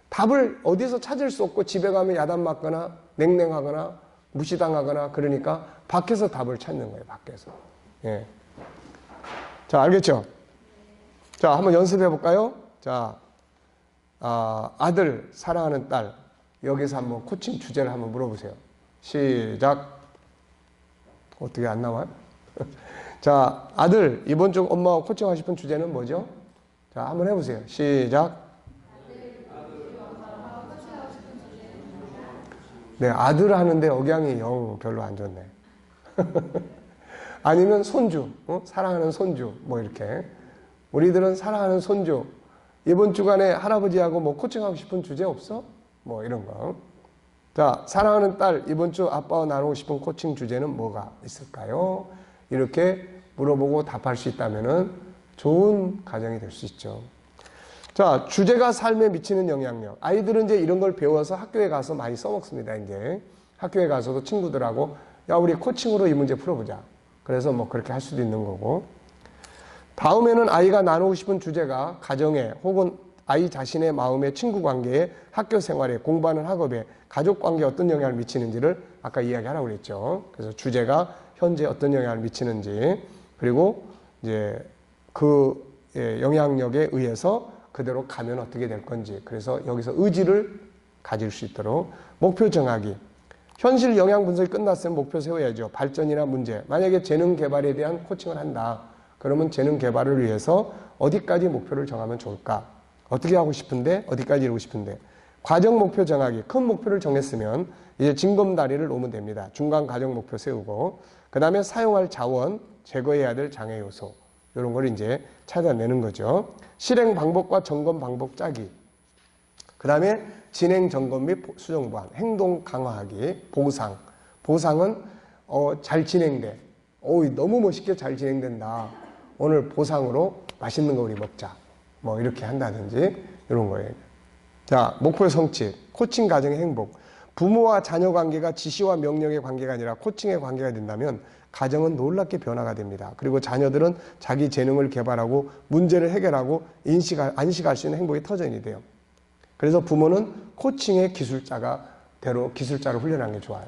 Speaker 1: 답을 어디서 찾을 수 없고 집에 가면 야단 맞거나 냉랭하거나 무시당하거나 그러니까 밖에서 답을 찾는 거예요, 밖에서. 예. 자, 알겠죠? 자, 한번 연습해 볼까요? 자, 아들, 사랑하는 딸. 여기서 한번 코칭 주제를 한번 물어보세요. 시작. 어떻게 안 나와요? 자, 아들, 이번 주 엄마와 코칭하고 싶은 주제는 뭐죠? 자, 한번 해보세요. 시작. 네, 아들 하는데 억양이 영 별로 안 좋네. 아니면 손주, 사랑하는 손주, 뭐 이렇게. 우리들은 사랑하는 손주, 이번 주간에 할아버지하고 뭐 코칭하고 싶은 주제 없어? 뭐 이런 거. 자, 사랑하는 딸, 이번 주 아빠와 나누고 싶은 코칭 주제는 뭐가 있을까요? 이렇게 물어보고 답할 수 있다면은 좋은 가정이 될 수 있죠. 자, 주제가 삶에 미치는 영향력. 아이들은 이제 이런 걸 배워서 학교에 가서 많이 써먹습니다, 이제. 학교에 가서도 친구들하고, 야, 우리 코칭으로 이 문제 풀어보자. 그래서 뭐 그렇게 할 수도 있는 거고. 다음에는 아이가 나누고 싶은 주제가 가정에 혹은 아이 자신의 마음의 친구 관계에 학교 생활에 공부하는 학업에 가족 관계에 어떤 영향을 미치는지를 아까 이야기하라고 그랬죠. 그래서 주제가 현재 어떤 영향을 미치는지 그리고 이제 그 영향력에 의해서 그대로 가면 어떻게 될 건지 그래서 여기서 의지를 가질 수 있도록 목표 정하기. 현실 영향 분석이 끝났으면 목표 세워야죠. 발전이나 문제. 만약에 재능 개발에 대한 코칭을 한다. 그러면 재능 개발을 위해서 어디까지 목표를 정하면 좋을까? 어떻게 하고 싶은데? 어디까지 이루고 싶은데? 과정 목표 정하기. 큰 목표를 정했으면 이제 징검다리를 놓으면 됩니다. 중간 과정 목표 세우고 그 다음에 사용할 자원, 제거해야 될 장애 요소 이런 걸 이제 찾아내는 거죠. 실행 방법과 점검 방법 짜기. 그 다음에 진행 점검 및 수정 보완, 행동 강화하기, 보상. 보상은 잘 진행돼. 너무 멋있게 잘 진행된다. 오늘 보상으로 맛있는 거 우리 먹자. 뭐 이렇게 한다든지 이런 거예요. 자, 목표 성취, 코칭 가정의 행복. 부모와 자녀 관계가 지시와 명령의 관계가 아니라 코칭의 관계가 된다면 가정은 놀랍게 변화가 됩니다. 그리고 자녀들은 자기 재능을 개발하고 문제를 해결하고 안식할 수 있는 행복의 터전이 돼요. 그래서 부모는 코칭의 기술자를 훈련하는 게 좋아요.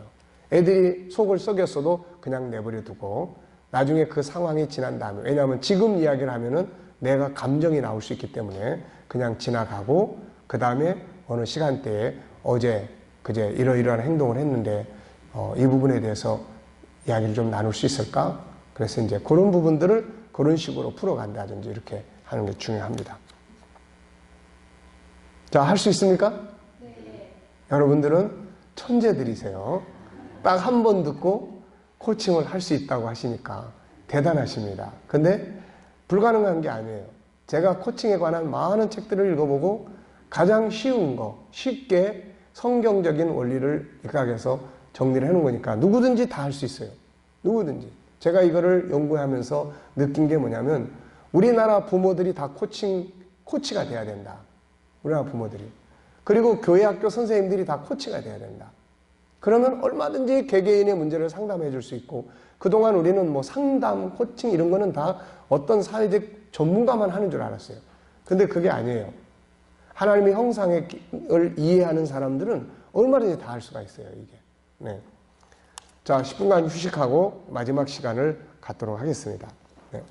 Speaker 1: 애들이 속을 썩였어도 그냥 내버려 두고 나중에 그 상황이 지난 다음에 왜냐하면 지금 이야기를 하면은 내가 감정이 나올 수 있기 때문에 그냥 지나가고 그 다음에 어느 시간대에 어제 그제 이러이러한 행동을 했는데 이 부분에 대해서 이야기를 좀 나눌 수 있을까? 그래서 이제 그런 부분들을 그런 식으로 풀어간다든지 이렇게 하는 게 중요합니다. 자, 할 수 있습니까? 네. 여러분들은 천재들이세요. 딱 한 번 듣고 코칭을 할 수 있다고 하시니까 대단하십니다. 근데 불가능한 게 아니에요. 제가 코칭에 관한 많은 책들을 읽어보고 가장 쉬운 거, 쉽게 성경적인 원리를 일각에서 정리를 해놓은 거니까 누구든지 다 할 수 있어요. 누구든지. 제가 이거를 연구하면서 느낀 게 뭐냐면 우리나라 부모들이 다 코치가 돼야 된다. 우리나라 부모들이. 그리고 교회 학교 선생님들이 다 코치가 돼야 된다. 그러면 얼마든지 개개인의 문제를 상담해 줄 수 있고 그동안 우리는 뭐 상담, 코칭 이런 거는 다 어떤 사회적 전문가만 하는 줄 알았어요. 근데 그게 아니에요. 하나님의 형상을 이해하는 사람들은 얼마든지 다 할 수가 있어요, 이게. 네. 자, 10분간 휴식하고 마지막 시간을 갖도록 하겠습니다. 네.